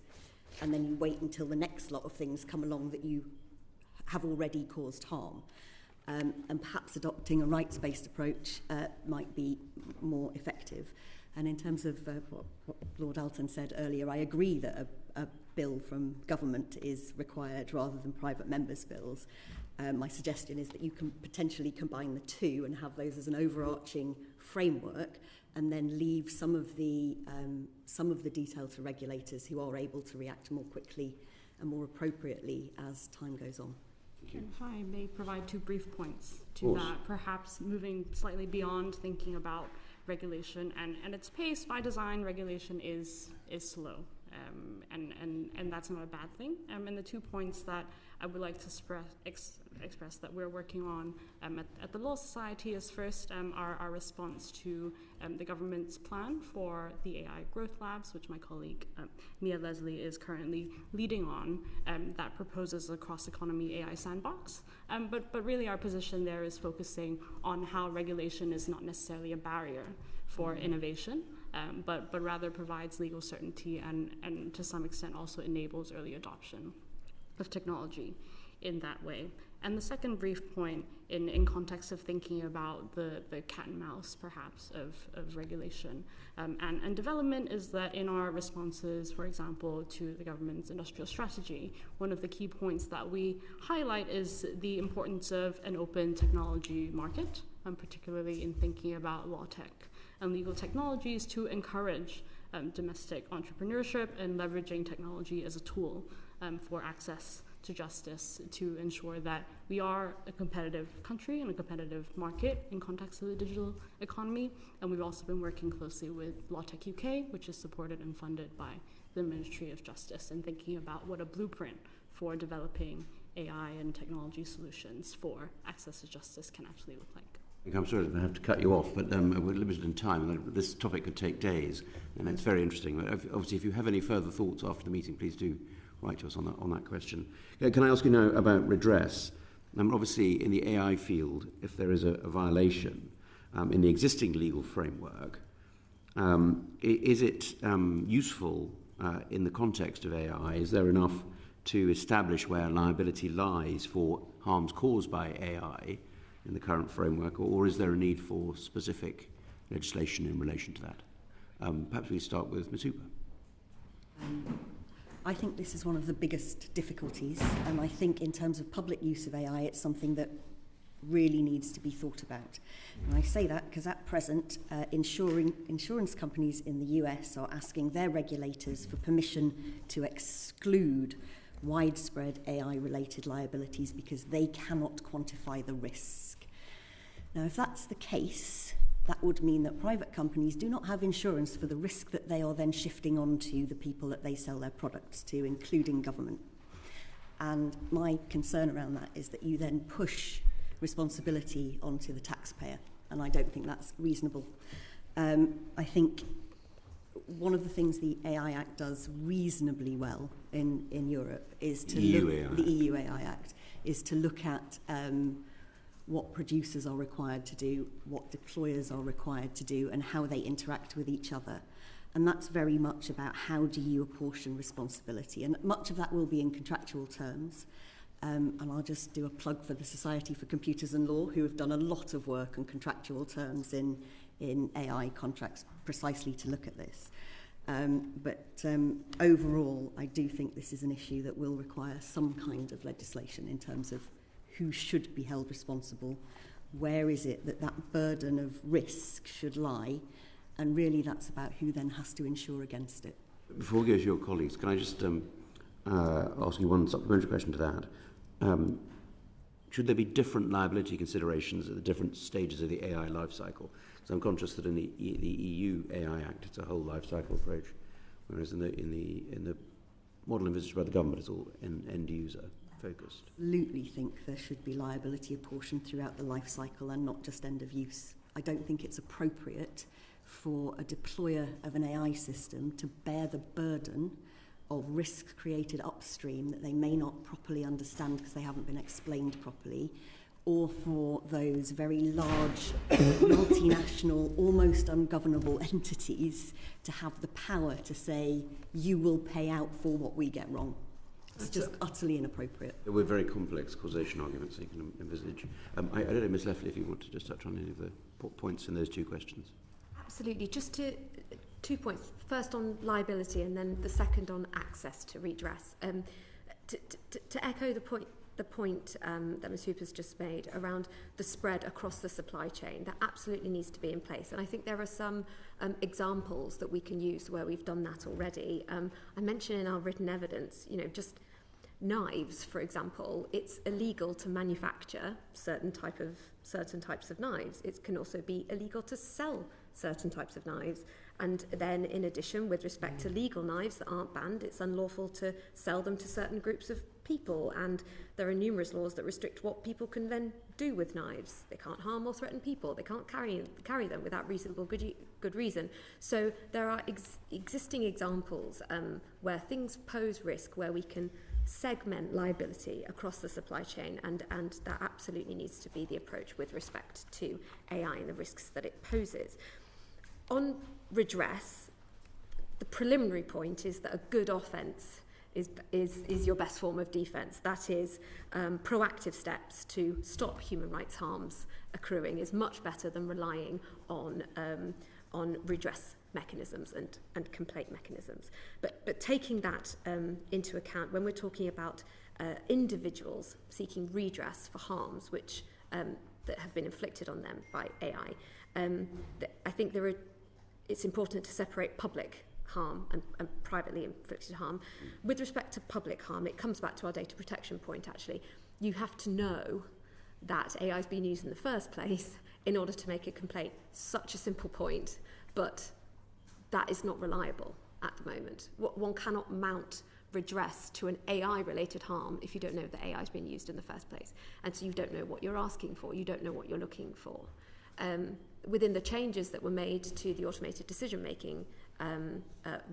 [SPEAKER 4] And then you wait until the next lot of things come along that you have already caused harm. And perhaps adopting a rights-based approach might be more effective. And in terms of what Lord Alton said earlier, I agree that a bill from government is required rather than private members' bills. My suggestion is that you can potentially combine the two and have those as an overarching framework, and then leave some of the detail to regulators who are able to react more quickly and more appropriately as time goes on.
[SPEAKER 2] And if I may provide 2 brief points to that, perhaps moving slightly beyond thinking about regulation and its pace. By design, regulation is slow, and that's not a bad thing. And the 2 points that I would like to express that we're working on at the Law Society is first our response to the government's plan for the AI Growth Labs, which my colleague Mia Leslie is currently leading on, that proposes a cross-economy AI sandbox. But really our position there is focusing on how regulation is not necessarily a barrier for innovation, but rather provides legal certainty and to some extent also enables early adoption of technology in that way. And the second brief point in context of thinking about the cat and mouse perhaps of regulation and development is that in our responses, for example, to the government's industrial strategy, one of the key points that we highlight is the importance of an open technology market, particularly in thinking about law tech and legal technologies to encourage domestic entrepreneurship and leveraging technology as a tool for access to justice to ensure that we are a competitive country and a competitive market in context of the digital economy. And we've also been working closely with LawTech UK, which is supported and funded by the Ministry of Justice, and thinking about what a blueprint for developing AI and technology solutions for access to justice can actually look like.
[SPEAKER 9] I'm sorry I have to cut you off, but we're limited in time. This topic could take days, and it's very interesting. But obviously, if you have any further thoughts after the meeting, please do write to us on that question. Can I ask you now about redress? Obviously, in the AI field, if there is a violation in the existing legal framework, is it useful in the context of AI? Is there enough to establish where liability lies for harms caused by AI in the current framework, or is there a need for specific legislation in relation to that? Perhaps we start with Ms. Hooper.
[SPEAKER 4] I think this is one of the biggest difficulties, and I think in terms of public use of AI, it's something that really needs to be thought about. And I say that because at present, insurance companies in the US are asking their regulators for permission to exclude widespread AI-related liabilities because they cannot quantify the risk. Now, if that's the case, that would mean that private companies do not have insurance for the risk that they are then shifting onto the people that they sell their products to, including government. And my concern around that is that you then push responsibility onto the taxpayer, and I don't think that's reasonable. I think one of the things the AI Act does reasonably well in Europe is to the EU AI Act is to look at what producers are required to do, what deployers are required to do, and how they interact with each other. And that's very much about how do you apportion responsibility. And much of that will be in contractual terms. And I'll just do a plug for the Society for Computers and Law, who have done a lot of work on contractual terms in AI contracts precisely to look at this. But overall, I do think this is an issue that will require some kind of legislation in terms of who should be held responsible, where is it that burden of risk should lie, and really that's about who then has to insure against it.
[SPEAKER 9] Before we go to your colleagues, can I just ask you one supplementary question to that? Should there be different liability considerations at the different stages of the AI life cycle? Because I'm conscious that in the EU AI Act, it's a whole life cycle approach, whereas in the model envisaged by the government, it's all end user. focused.
[SPEAKER 4] Absolutely think there should be liability apportioned throughout the life cycle and not just end of use. I don't think it's appropriate for a deployer of an AI system to bear the burden of risks created upstream that they may not properly understand because they haven't been explained properly, or for those very large, multinational, almost ungovernable entities to have the power to say, you will pay out for what we get wrong. It's just utterly inappropriate.
[SPEAKER 9] There were very complex causation arguments you can envisage. I don't know, Ms. Leffley, if you want to just touch on any of the points in those two questions.
[SPEAKER 3] Absolutely. Just 2 points. First on liability and then the second on access to redress. To echo the point that Ms. Hooper's just made around the spread across the supply chain, that absolutely needs to be in place. And I think there are some examples that we can use where we've done that already. I mentioned in our written evidence, just knives, for example. It's illegal to manufacture certain types of knives. It can also be illegal to sell certain types of knives. And then in addition, with respect to legal knives that aren't banned, it's unlawful to sell them to certain groups of people. And there are numerous laws that restrict what people can then do with knives. They can't harm or threaten people. They can't carry them without reasonable good reason. So there are existing examples where things pose risk, where we can segment liability across the supply chain, and that absolutely needs to be the approach with respect to AI and the risks that it poses. On redress, the preliminary point is that a good offence is your best form of defence. That is, proactive steps to stop human rights harms accruing is much better than relying on redress mechanisms and complaint mechanisms. But taking that into account, when we're talking about individuals seeking redress for harms which that have been inflicted on them by AI, I think it's important to separate public harm and privately inflicted harm. With respect to public harm, it comes back to our data protection point, actually. You have to know that AI is being used in the first place in order to make a complaint. Such a simple point, but that is not reliable at the moment. One cannot mount redress to an AI-related harm if you don't know that AI has been used in the first place. And so you don't know what you're asking for, you don't know what you're looking for. Within the changes that were made to the automated decision-making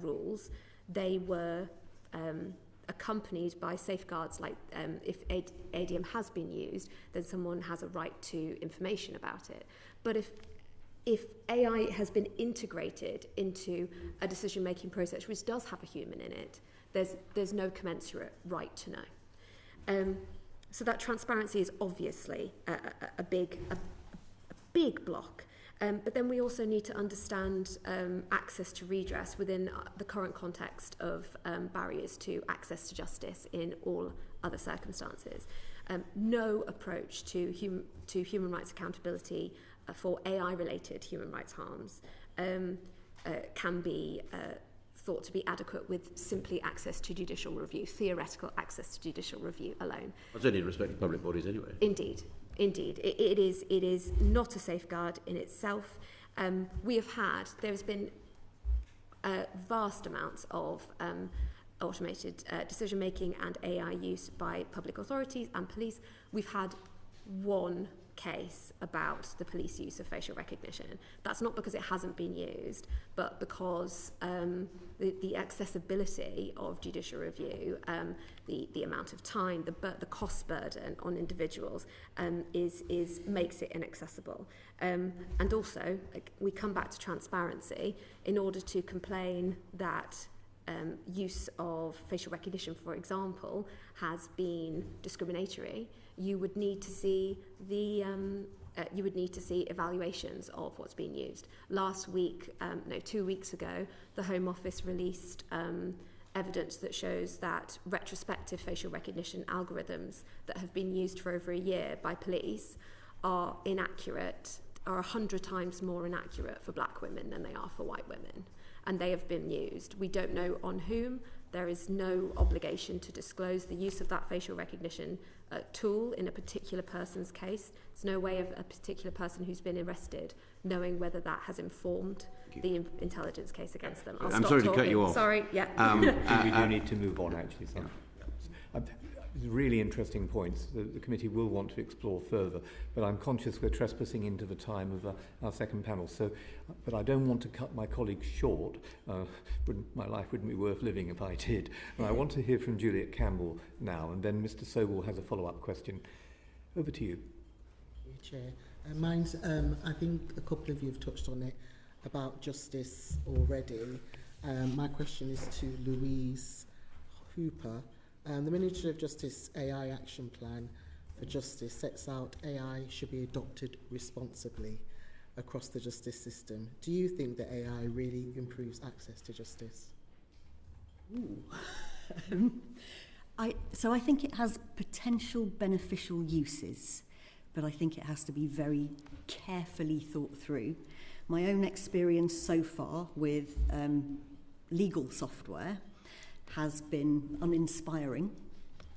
[SPEAKER 3] rules, they were accompanied by safeguards like if ADM has been used, then someone has a right to information about it. But if AI has been integrated into a decision-making process which does have a human in it, there's no commensurate right to know. So that transparency is obviously a big block. But then we also need to understand access to redress within the current context of barriers to access to justice in all other circumstances. No approach to human rights accountability for AI-related human rights harms can be thought to be adequate with simply access to judicial review, theoretical access to judicial review alone.
[SPEAKER 9] That's only in respect to public bodies anyway.
[SPEAKER 3] Indeed. It is not a safeguard in itself. There's been vast amounts of automated decision-making and AI use by public authorities and police. We've had one case about the police use of facial recognition. That's not because it hasn't been used, but because the accessibility of judicial review, the amount of time, the cost burden on individuals makes it inaccessible. And also, we come back to transparency. In order to complain that use of facial recognition, for example, has been discriminatory, you would need to see evaluations of what's being used. 2 weeks ago, the Home Office released evidence that shows that retrospective facial recognition algorithms that have been used for over a year by police are inaccurate, are 100 times more inaccurate for black women than they are for white women. And they have been used. We don't know on whom. There is no obligation to disclose the use of that facial recognition tool in a particular person's case. There's no way of a particular person who's been arrested knowing whether that has informed the intelligence case against them.
[SPEAKER 9] I'm sorry to cut you off.
[SPEAKER 3] Sorry, yeah.
[SPEAKER 1] We do need to move on, actually. So. Really interesting points. The committee will want to explore further, but I'm conscious we're trespassing into the time of our second panel. So, but I don't want to cut my colleagues short. My life wouldn't be worth living if I did. And I want to hear from Juliet Campbell now, and then Mr. Sobel has a follow-up question. Over to you.
[SPEAKER 10] Chair. Mine's, I think a couple of you have touched on it about justice already. My question is to Louise Hooper. The Ministry of Justice AI Action Plan for Justice sets out AI should be adopted responsibly across the justice system. Do you think that AI really improves access to justice?
[SPEAKER 4] So I think it has potential beneficial uses, but I think it has to be very carefully thought through. My own experience so far with legal software has been uninspiring.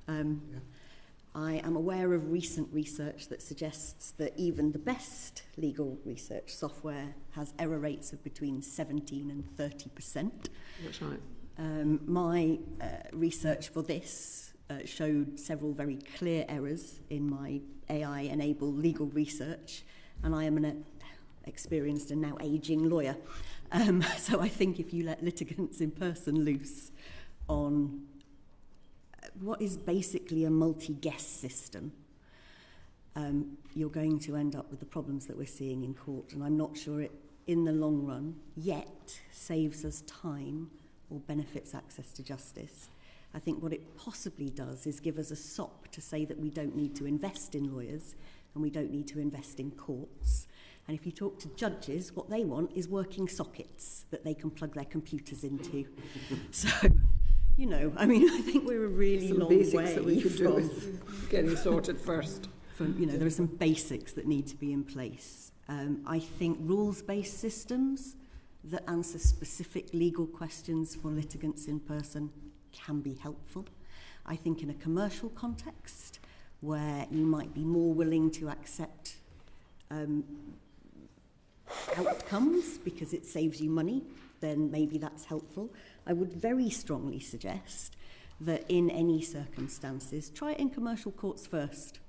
[SPEAKER 4] I am aware of recent research that suggests that even the best legal research software has error rates of between 17 and 30%.
[SPEAKER 8] That's right.
[SPEAKER 4] My research for this showed several very clear errors in my AI-enabled legal research, and I am an experienced and now ageing lawyer. So I think if you let litigants in person loose on what is basically a multi-guess system, you're going to end up with the problems that we're seeing in court, and I'm not sure it, in the long run, yet saves us time or benefits access to justice. I think what it possibly does is give us a sop to say that we don't need to invest in lawyers and we don't need to invest in courts. And if you talk to judges, what they want is working sockets that they can plug their computers into. So, you know, I mean, I think we're a really
[SPEAKER 8] some
[SPEAKER 4] long
[SPEAKER 8] basics
[SPEAKER 4] way
[SPEAKER 8] that we could do
[SPEAKER 4] from
[SPEAKER 8] with getting sorted first.
[SPEAKER 4] From, you know, there are some basics that need to be in place. I think rules-based systems that answer specific legal questions for litigants in person can be helpful. I think in a commercial context where you might be more willing to accept outcomes because it saves you money, then maybe that's helpful. I would very strongly suggest that in any circumstances, try it in commercial courts first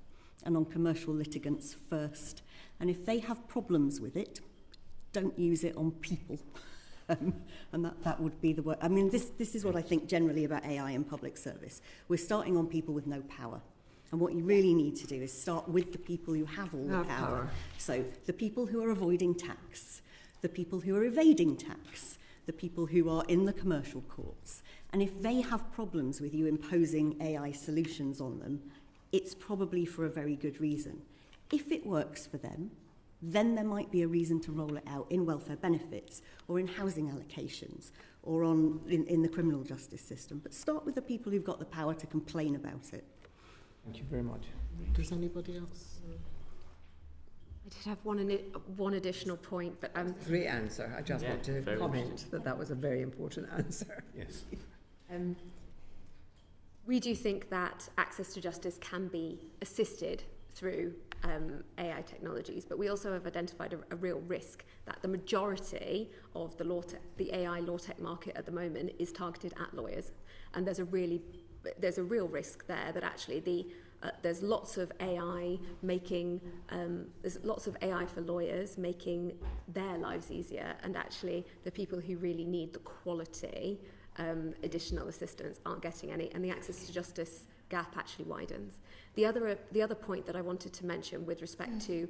[SPEAKER 4] and on commercial litigants first. And if they have problems with it, don't use it on people. And that would be the word. I mean, this is what I think generally about AI in public service. We're starting on people with no power. And what you really need to do is start with the people who have all the power. So the people who are avoiding tax, the people who are evading tax, the people who are in the commercial courts. And if they have problems with you imposing AI solutions on them, it's probably for a very good reason. If it works for them, then there might be a reason to roll it out in welfare benefits or in housing allocations or in the criminal justice system. But start with the people who've got the power to complain about it.
[SPEAKER 1] Thank you very much.
[SPEAKER 10] Does anybody else?
[SPEAKER 3] I did have one additional point, but
[SPEAKER 8] Great answer. I just want to comment that was a very important answer.
[SPEAKER 1] Yes.
[SPEAKER 3] We do think that access to justice can be assisted through AI technologies, but we also have identified a real risk that the majority of the AI law tech market at the moment is targeted at lawyers, and there's a real risk there that actually there's lots of AI for lawyers making their lives easier, and actually the people who really need the quality additional assistance aren't getting any, and the access to justice gap actually widens. The other point that I wanted to mention with respect to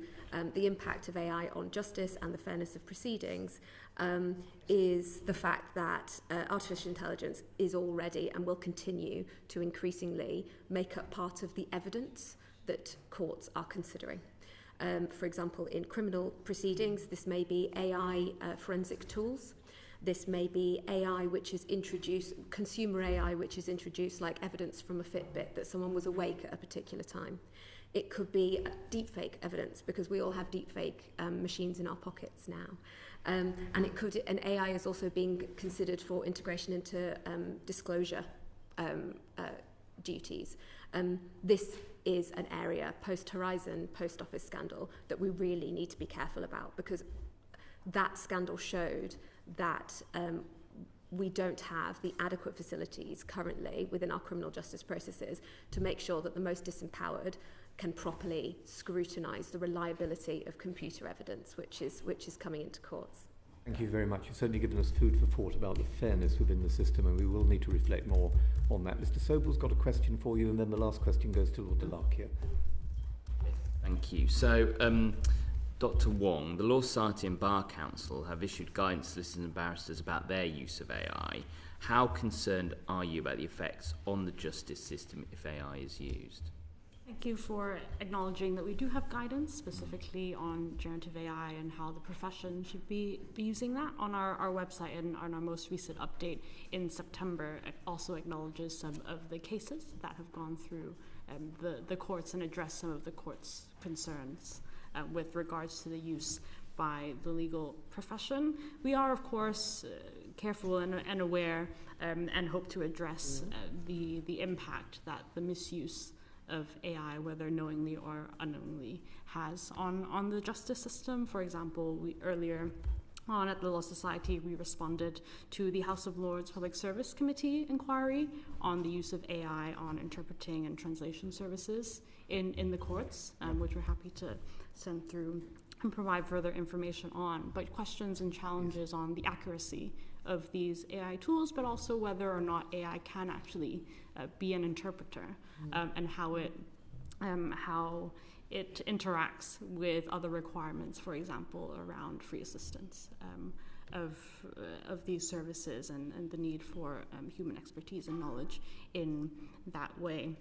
[SPEAKER 3] the impact of AI on justice and the fairness of proceedings is the fact that artificial intelligence is already and will continue to increasingly make up part of the evidence that courts are considering. For example, in criminal proceedings, this may be AI forensic tools. This may be AI which is introduced, consumer AI which is introduced like evidence from a Fitbit that someone was awake at a particular time. It could be deepfake evidence because we all have deepfake machines in our pockets now. And AI is also being considered for integration into disclosure duties. This is an area post-Horizon, post-Office scandal that we really need to be careful about, because that scandal showed that we don't have the adequate facilities currently within our criminal justice processes to make sure that the most disempowered can properly scrutinise the reliability of computer evidence which is coming into courts.
[SPEAKER 1] Thank you very much. You've certainly given us food for thought about the fairness within the system, and we will need to reflect more on that. Mr. Sobel's got a question for you, and then the last question goes to Lord Delarkia.
[SPEAKER 6] Thank you. So, Dr. Wong, the Law Society and Bar Council have issued guidance to solicitors and barristers about their use of AI. How concerned are you about the effects on the justice system if AI is used?
[SPEAKER 2] Thank you for acknowledging that we do have guidance specifically on generative AI and how the profession should be using that. On our website and on our most recent update in September, it also acknowledges some of the cases that have gone through the courts and addressed some of the court's concerns with regards to the use by the legal profession. We are, of course, careful and aware and hope to address the impact that the misuse of AI, whether knowingly or unknowingly, has on the justice system. For example, earlier on at the Law Society, we responded to the House of Lords Public Service Committee inquiry on the use of AI on interpreting and translation services in the courts, which we're happy to send through and provide further information on. But questions and challenges on the accuracy of these AI tools, but also whether or not AI can actually be an interpreter, and how it interacts with other requirements, for example, around free assistance of these services and the need for human expertise and knowledge in that way.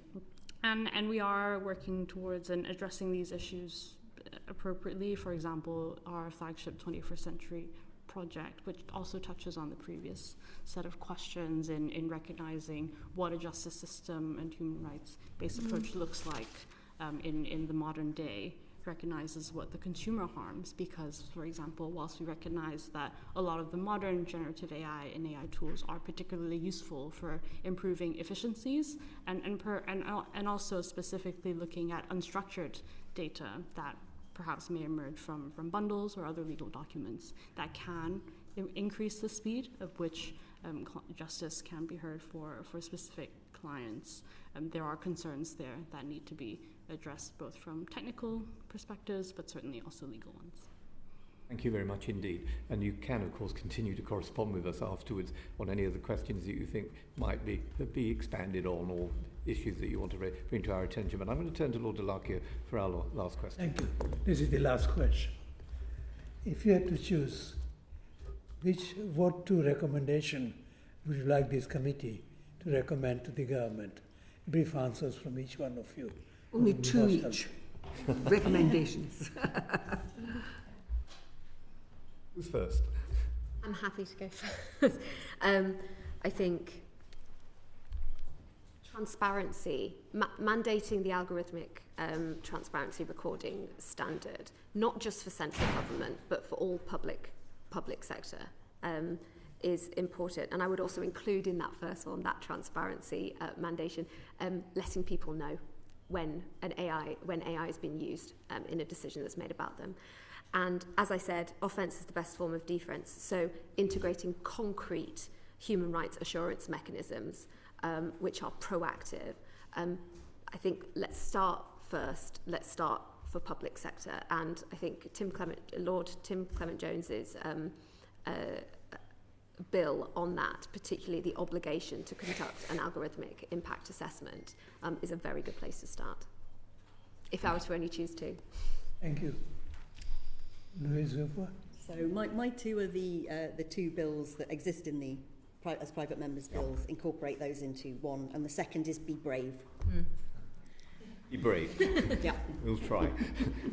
[SPEAKER 2] And we are working towards and addressing these issues appropriately. For example, our flagship 21st Century project, which also touches on the previous set of questions in recognizing what a justice system and human rights-based approach looks like in the modern day, recognizes what the consumer harms, because, for example, whilst we recognize that a lot of the modern generative AI and AI tools are particularly useful for improving efficiencies and also specifically looking at unstructured data that perhaps may emerge from bundles or other legal documents that can increase the speed of which justice can be heard for specific clients. There are concerns there that need to be addressed both from technical perspectives, but certainly also legal ones.
[SPEAKER 1] Thank you very much indeed. And you can, of course, continue to correspond with us afterwards on any of the questions that you think might be expanded on, or issues that you want to bring to our attention. But I'm going to turn to Lord Delarkia for our last question.
[SPEAKER 11] Thank you. This is the last question. If you had to choose, what two recommendations would you like this committee to recommend to the government? Brief answers from each one of you.
[SPEAKER 8] Only two each. Recommendations.
[SPEAKER 1] Who's first?
[SPEAKER 3] I'm happy to go first. I think transparency, mandating the algorithmic transparency recording standard, not just for central government, but for all public sector, is important. And I would also include in that first one, that transparency mandation, letting people know when AI is being used in a decision that's made about them. And as I said, offence is the best form of defence. So integrating concrete human rights assurance mechanisms, which are proactive. I think let's start for public sector. And I think Lord Tim Clement-Jones's bill on that, particularly the obligation to conduct an algorithmic impact assessment, is a very good place to start, if I were to only choose two.
[SPEAKER 11] Thank you. Louise Hooper?
[SPEAKER 4] So my two are the two bills that exist in the as private members' bills, incorporate those into one, and the second is Be Brave.
[SPEAKER 1] Be brave.
[SPEAKER 4] Yeah.
[SPEAKER 1] We'll try.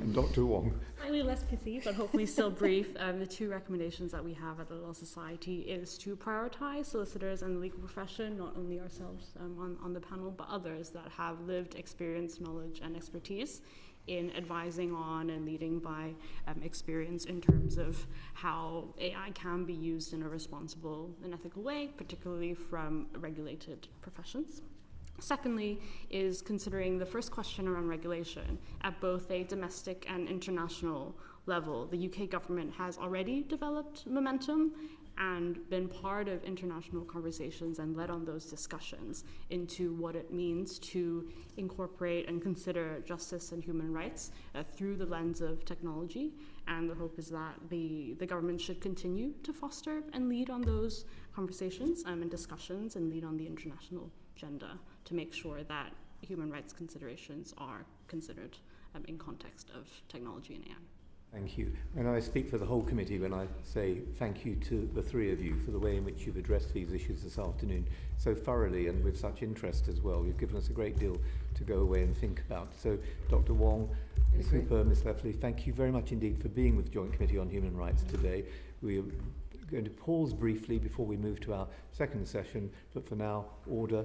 [SPEAKER 1] And Dr. Wong?
[SPEAKER 2] Slightly less pithy, but hopefully still brief. The two recommendations that we have at the Law Society is to prioritise solicitors and the legal profession, not only ourselves on the panel, but others that have lived experience, knowledge, and expertise in advising on and leading by experience in terms of how AI can be used in a responsible and ethical way, particularly from regulated professions. Secondly is considering the first question around regulation at both a domestic and international level. The UK government has already developed momentum and been part of international conversations and led on those discussions into what it means to incorporate and consider justice and human rights through the lens of technology. And the hope is that the government should continue to foster and lead on those conversations and discussions and lead on the international agenda to make sure that human rights considerations are considered in context of technology and AI.
[SPEAKER 1] Thank you. And I speak for the whole committee when I say thank you to the three of you for the way in which you've addressed these issues this afternoon so thoroughly and with such interest as well. You've given us a great deal to go away and think about. So Dr. Wong, Ms. Hooper, Ms. Leffley, thank you very much indeed for being with the Joint Committee on Human Rights today. We're going to pause briefly before we move to our second session, but for now, order.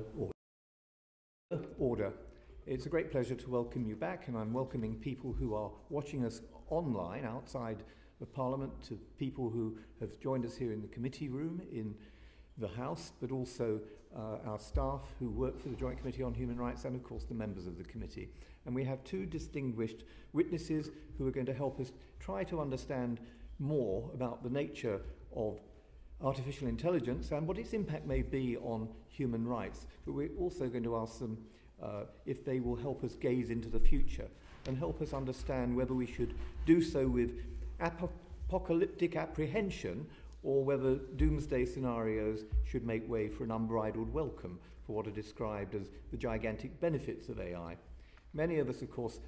[SPEAKER 1] It's a great pleasure to welcome you back, and I'm welcoming people who are watching us online outside of Parliament, to people who have joined us here in the committee room in the House, but also our staff who work for the Joint Committee on Human Rights, and of course the members of the committee. And we have two distinguished witnesses who are going to help us try to understand more about the nature of artificial intelligence and what its impact may be on human rights. But we're also going to ask them if they will help us gaze into the future and help us understand whether we should do so with apocalyptic apprehension or whether doomsday scenarios should make way for an unbridled welcome for what are described as the gigantic benefits of AI. Many of us, of course,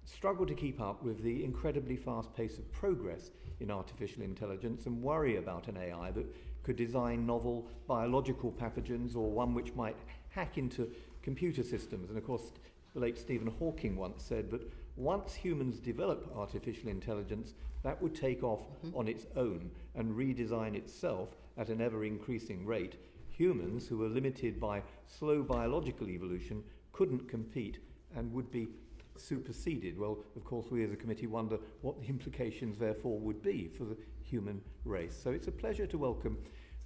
[SPEAKER 1] struggle to keep up with the incredibly fast pace of progress in artificial intelligence and worry about an AI that could design novel biological pathogens or one which might hack into computer systems. And of course, the late Stephen Hawking once said that once humans develop artificial intelligence, that would take off on its own and redesign itself at an ever-increasing rate. Humans, who are limited by slow biological evolution, couldn't compete and would be superseded. Well, of course, we as a committee wonder what the implications therefore would be for the human race. So it's a pleasure to welcome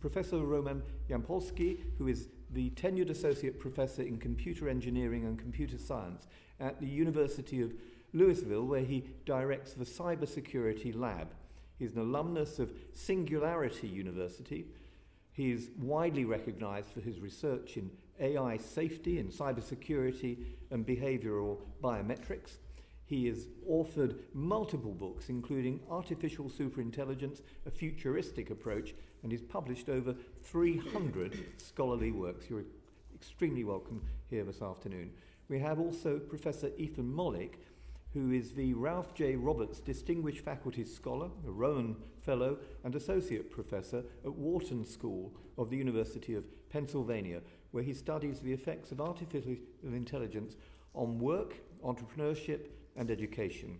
[SPEAKER 1] Professor Roman Yampolsky, who is the tenured associate professor in computer engineering and computer science at the University of Louisville, where he directs the cybersecurity lab. He's an alumnus of Singularity University. He is widely recognized for his research in AI safety and cybersecurity and behavioral biometrics. He has authored multiple books, including Artificial Superintelligence, a Futuristic Approach, and he's published over 300 scholarly works. You're extremely welcome here this afternoon. We have also Professor Ethan Mollick, who is the Ralph J. Roberts Distinguished Faculty Scholar, a Rowan Fellow, and Associate Professor at Wharton School of the University of Pennsylvania, where he studies the effects of artificial intelligence on work, entrepreneurship, and education.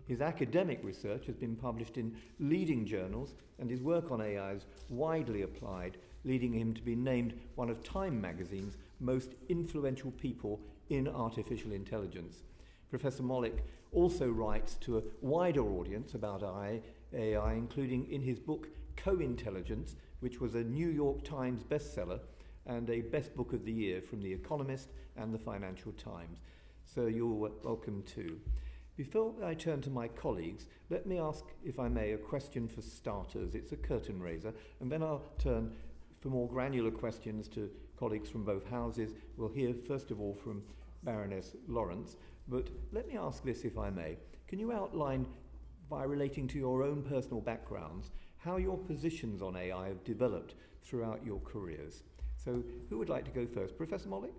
[SPEAKER 1] His academic research has been published in leading journals, and his work on AI is widely applied, leading him to be named one of Time magazine's most influential people in artificial intelligence. Professor Mollick also writes to a wider audience about AI, including in his book Co-Intelligence, which was a New York Times bestseller and a Best Book of the Year from The Economist and The Financial Times. So you're welcome too. Before I turn to my colleagues, let me ask, if I may, a question for starters. It's a curtain raiser, and then I'll turn for more granular questions to colleagues from both houses. We'll hear, first of all, from Baroness Lawrence. But let me ask this, if I may. Can you outline, by relating to your own personal backgrounds, how your positions on AI have developed throughout your careers? So who would like to go first? Professor Mollick?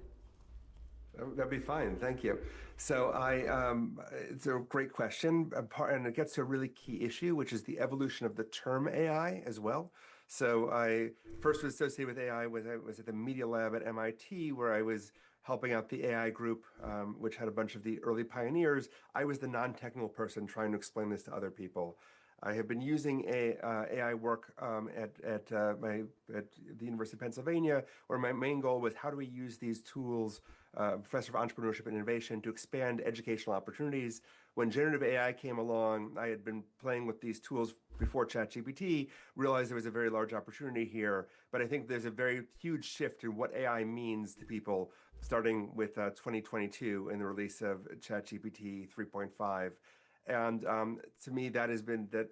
[SPEAKER 12] That'd be fine, thank you. So it's a great question, and it gets to a really key issue, which is the evolution of the term AI as well. So I first was associated with AI when I was at the Media Lab at MIT, where I was helping out the AI group, which had a bunch of the early pioneers. I was the non-technical person trying to explain this to other people. I have been using AI work at the University of Pennsylvania, where my main goal was how do we use these tools, Professor of Entrepreneurship and Innovation, to expand educational opportunities. When generative AI came along, I had been playing with these tools before ChatGPT, realized there was a very large opportunity here. But I think there's a very huge shift in what AI means to people, starting with 2022 and the release of ChatGPT 3.5. And to me, that has been that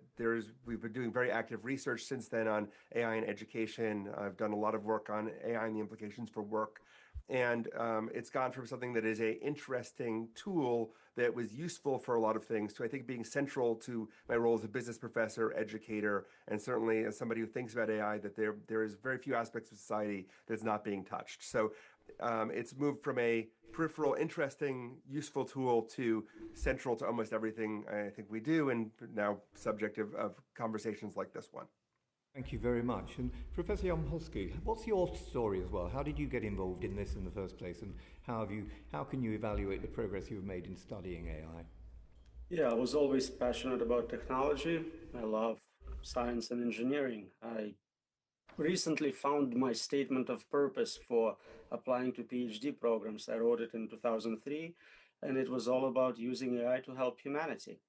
[SPEAKER 12] we've been doing very active research since then on AI in education. I've done a lot of work on AI and the implications for work. And it's gone from something that is a interesting tool that was useful for a lot of things to, I think, being central to my role as a business professor, educator, and certainly as somebody who thinks about AI, that there is very few aspects of society that's not being touched. So it's moved from a peripheral, interesting, useful tool to central to almost everything I think we do, and now subject of conversations like this one.
[SPEAKER 1] Thank you very much. And Professor Yamholsky, what's your story as well? How did you get involved in this in the first place, and how can you evaluate the progress you've made in studying AI?
[SPEAKER 13] Yeah, I was always passionate about technology. I love science and engineering. I recently found my statement of purpose for applying to PhD programs. I wrote it in 2003, and it was all about using AI to help humanity.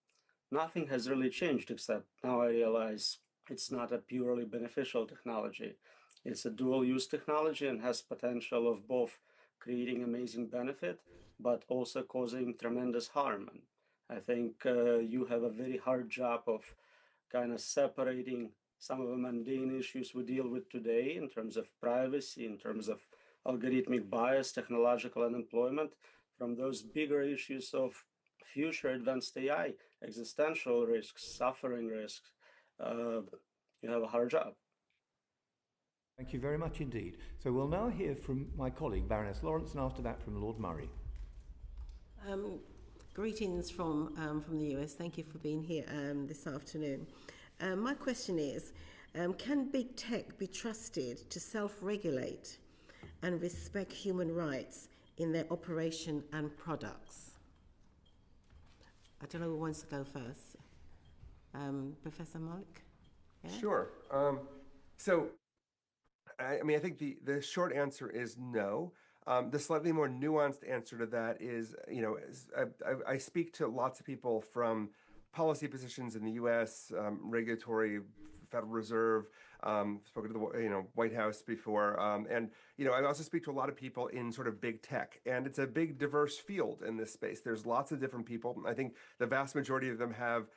[SPEAKER 13] Nothing has really changed, except now I realize it's not a purely beneficial technology. It's a dual-use technology and has potential of both creating amazing benefit, but also causing tremendous harm. And I think you have a very hard job of kind of separating some of the mundane issues we deal with today in terms of privacy, in terms of algorithmic bias, technological unemployment, from those bigger issues of future advanced AI, existential risks, suffering risks. You have a hard job.
[SPEAKER 1] Thank you very much indeed. So we'll now hear from my colleague, Baroness Lawrence, and after that from Lord Murray.
[SPEAKER 7] Greetings from the US. Thank you for being here this afternoon. My question is, can big tech be trusted to self-regulate and respect human rights in their operation and products? I don't know who wants to go first. Professor Malik? Yeah?
[SPEAKER 12] Sure. So, I mean, I think the short answer is no. The slightly more nuanced answer to that is, I speak to lots of people from policy positions in the U.S., regulatory, Federal Reserve, spoken to the White House before, and I also speak to a lot of people in sort of big tech, and it's a big diverse field in this space. There's lots of different people. I think the vast majority of them have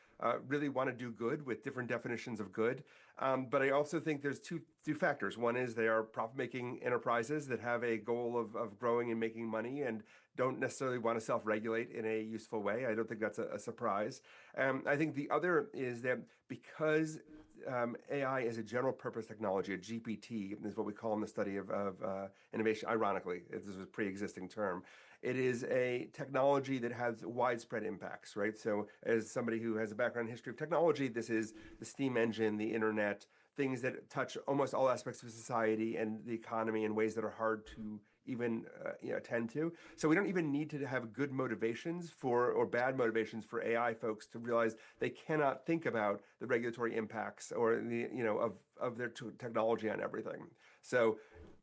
[SPEAKER 12] really want to do good with different definitions of good. But I also think there's two factors. One is they are profit-making enterprises that have a goal of growing and making money and don't necessarily want to self-regulate in a useful way. I don't think that's a surprise. I think the other is that because AI is a general purpose technology, a GPT is what we call in the study of innovation. Ironically, this is a pre-existing term. It is a technology that has widespread impacts, right? So as somebody who has a background in history of technology, this is the steam engine, the internet, things that touch almost all aspects of society and the economy in ways that are hard to even attend to. So we don't even need to have good motivations or bad motivations for AI folks to realize they cannot think about the regulatory impacts or of their technology on everything. So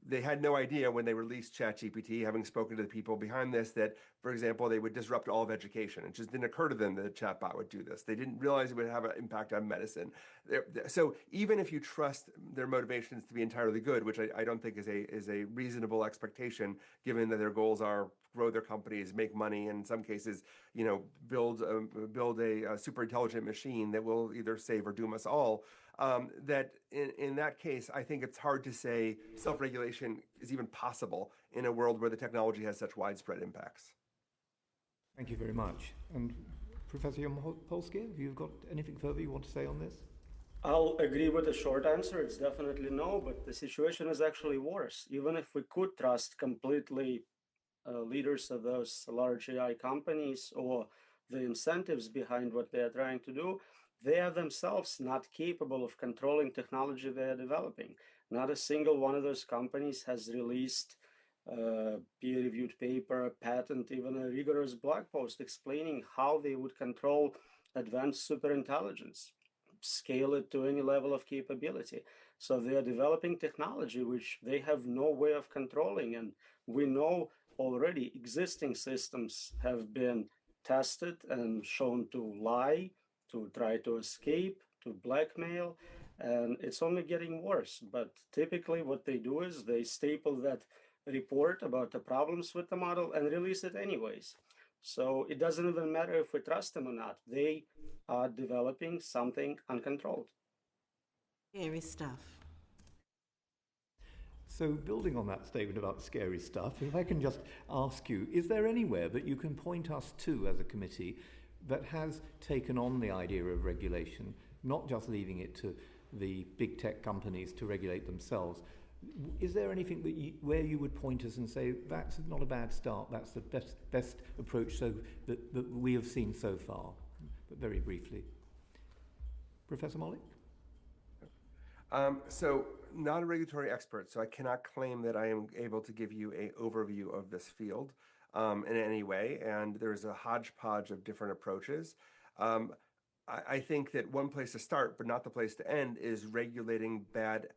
[SPEAKER 12] they had no idea when they released ChatGPT, having spoken to the people behind this, that, for example, they would disrupt all of education. It just didn't occur to them that a chatbot would do this. They didn't realize it would have an impact on medicine. So even if you trust their motivations to be entirely good, which I don't think is a reasonable expectation, given that their goals are grow their companies, make money, and in some cases, build a super intelligent machine that will either save or doom us all. That in that case, I think it's hard to say self-regulation is even possible in a world where the technology has such widespread impacts.
[SPEAKER 1] Thank you very much. And Professor Yamholsky, have you got anything further you want to say on this?
[SPEAKER 13] I'll agree with the short answer. It's definitely no, but the situation is actually worse. Even if we could trust completely leaders of those large AI companies or the incentives behind what they are trying to do, they are themselves not capable of controlling technology they are developing. Not a single one of those companies has released a peer-reviewed paper, a patent, even a rigorous blog post explaining how they would control advanced superintelligence, scale it to any level of capability. So they are developing technology which they have no way of controlling. And we know already existing systems have been tested and shown to lie, to try to escape, to blackmail, and it's only getting worse. But typically what they do is they staple that report about the problems with the model and release it anyways. So it doesn't even matter if we trust them or not. They are developing something uncontrolled.
[SPEAKER 7] Scary stuff.
[SPEAKER 1] So building on that statement about scary stuff, if I can just ask you, is there anywhere that you can point us to as a committee that has taken on the idea of regulation, not just leaving it to the big tech companies to regulate themselves? Is there anything that where you would point us and say, that's not a bad start, that's the best approach that we have seen so far? But very briefly. Professor Mollick?
[SPEAKER 12] So, not a regulatory expert, so I cannot claim that I am able to give you an overview of this field in any way, and there's a hodgepodge of different approaches. I think that one place to start, but not the place to end, is regulating bad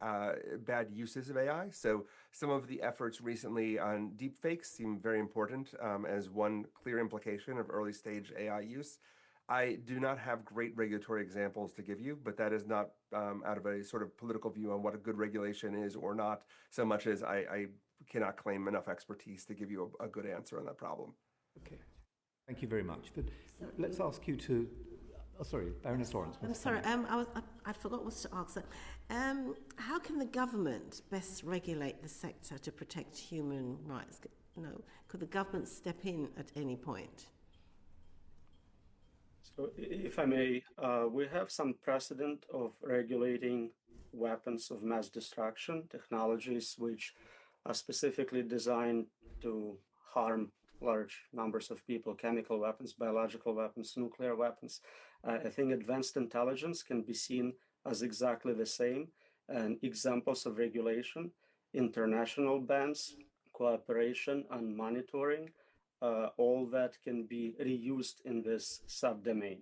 [SPEAKER 12] uses of AI. So some of the efforts recently on deepfakes seem very important as one clear implication of early stage AI use. I do not have great regulatory examples to give you, but that is not out of a sort of political view on what a good regulation is or not, so much as I cannot claim enough expertise to give you a good answer on that problem.
[SPEAKER 1] Okay, thank you very much. But let's ask you to. Oh, sorry, Baroness Lawrence.
[SPEAKER 7] I'm sorry, I forgot what to ask. How can the government best regulate the sector to protect human rights? Could the government step in at any point?
[SPEAKER 13] So, if I may, we have some precedent of regulating weapons of mass destruction, technologies which are specifically designed to harm large numbers of people, chemical weapons, biological weapons, nuclear weapons. I think advanced intelligence can be seen as exactly the same, and examples of regulation, international bans, cooperation and monitoring, all that can be reused in this subdomain.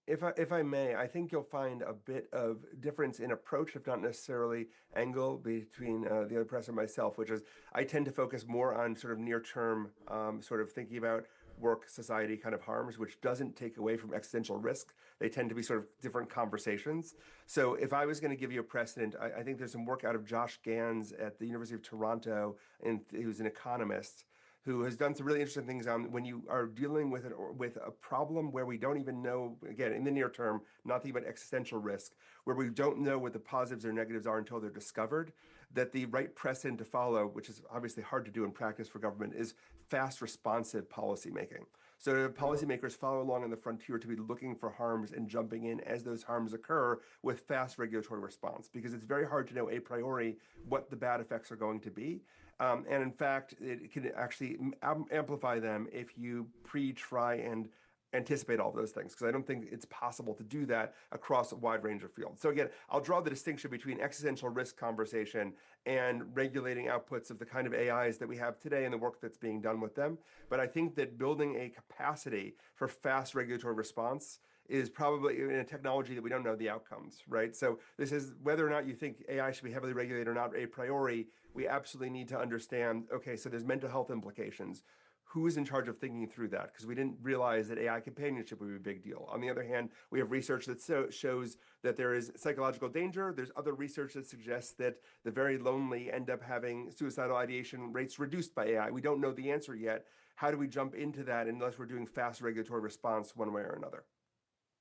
[SPEAKER 12] If I may, I think you'll find a bit of difference in approach, if not necessarily angle, between the other professor and myself, which is I tend to focus more on sort of near-term sort of thinking about work, society kind of harms, which doesn't take away from existential risk. They tend to be sort of different conversations. So if I was going to give you a precedent, I think there's some work out of Josh Gans at the University of Toronto, and who's an economist, who has done some really interesting things on when you are dealing with a problem where we don't even know, again, in the near term, not thinking about existential risk, where we don't know what the positives or negatives are until they're discovered, that the right precedent to follow, which is obviously hard to do in practice for government, is fast, responsive policymaking. So policymakers follow along on the frontier to be looking for harms and jumping in as those harms occur with fast regulatory response, because it's very hard to know a priori what the bad effects are going to be. And in fact, it can actually amplify them if you try and anticipate all those things, because I don't think it's possible to do that across a wide range of fields. So again, I'll draw the distinction between existential risk conversation and regulating outputs of the kind of AIs that we have today and the work that's being done with them. But I think that building a capacity for fast regulatory response is probably in a technology that we don't know the outcomes, right? So this is whether or not you think AI should be heavily regulated or not a priori, we absolutely need to understand, okay, so there's mental health implications. Who is in charge of thinking through that? Because we didn't realize that AI companionship would be a big deal. On the other hand, we have research that shows that there is psychological danger. There's other research that suggests that the very lonely end up having suicidal ideation rates reduced by AI. We don't know the answer yet. How do we jump into that unless we're doing fast regulatory response one way or another?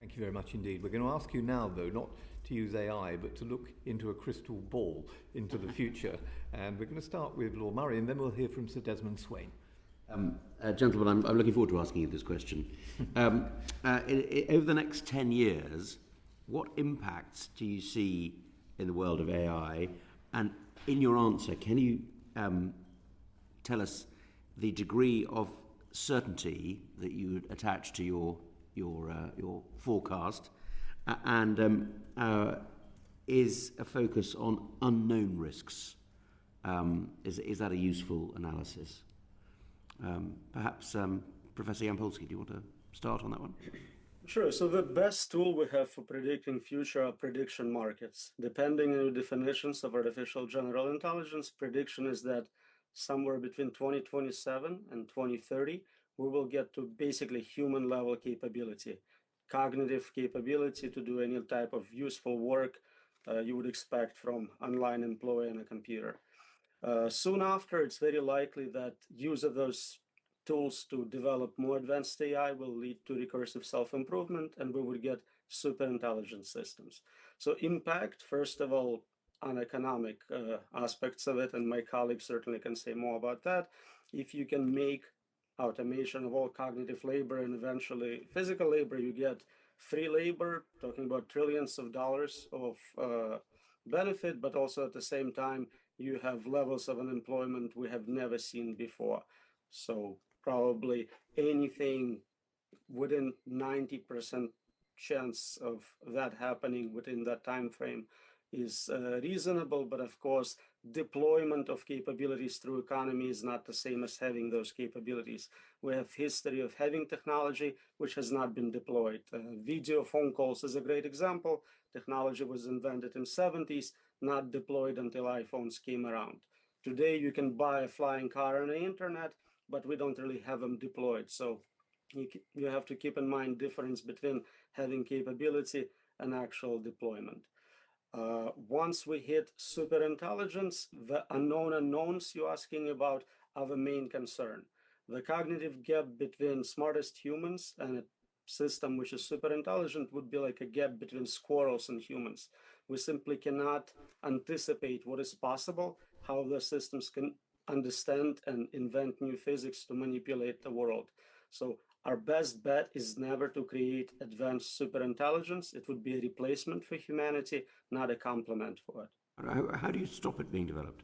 [SPEAKER 1] Thank you very much indeed. We're going to ask you now, though, not to use AI, but to look into a crystal ball into the future. And we're going to start with Lord Murray, and then we'll hear from Sir Desmond Swayne.
[SPEAKER 9] Gentlemen, I'm looking forward to asking you this question. Over the next 10 years, what impacts do you see in the world of AI? And in your answer, can you tell us the degree of certainty that you would attach to your forecast, and is a focus on unknown risks? Is that a useful analysis? Perhaps Professor Yampolsky, do you want to start on that one?
[SPEAKER 13] Sure. So the best tool we have for predicting future are prediction markets. Depending on your definitions of artificial general intelligence, prediction is that somewhere between 2027 and 2030, we will get to basically human level capability, cognitive capability to do any type of useful work you would expect from online employee on a computer. Soon after, it's very likely that use of those tools to develop more advanced AI will lead to recursive self-improvement, and we would get super intelligent systems. So impact, first of all, on economic aspects of it, and my colleagues certainly can say more about that. If you can make automation of all cognitive labor and eventually physical labor, you get free labor, talking about trillions of dollars of benefit, but also at the same time, you have levels of unemployment we have never seen before. So probably anything within 90% chance of that happening within that time frame is reasonable, but of course, deployment of capabilities through economy is not the same as having those capabilities. We have history of having technology which has not been deployed. Video phone calls is a great example. Technology was invented in the 70s, not deployed until iPhones came around. Today, you can buy a flying car on the internet, but we don't really have them deployed. So you have to keep in mind difference between having capability and actual deployment. Once we hit super intelligence, the unknown unknowns you're asking about are the main concern. The cognitive gap between smartest humans and a system which is super intelligent would be like a gap between squirrels and humans. We simply cannot anticipate what is possible, how the systems can understand and invent new physics to manipulate the world. So our best bet is never to create advanced superintelligence. It would be a replacement for humanity, not a complement for it.
[SPEAKER 9] How do you stop it being developed?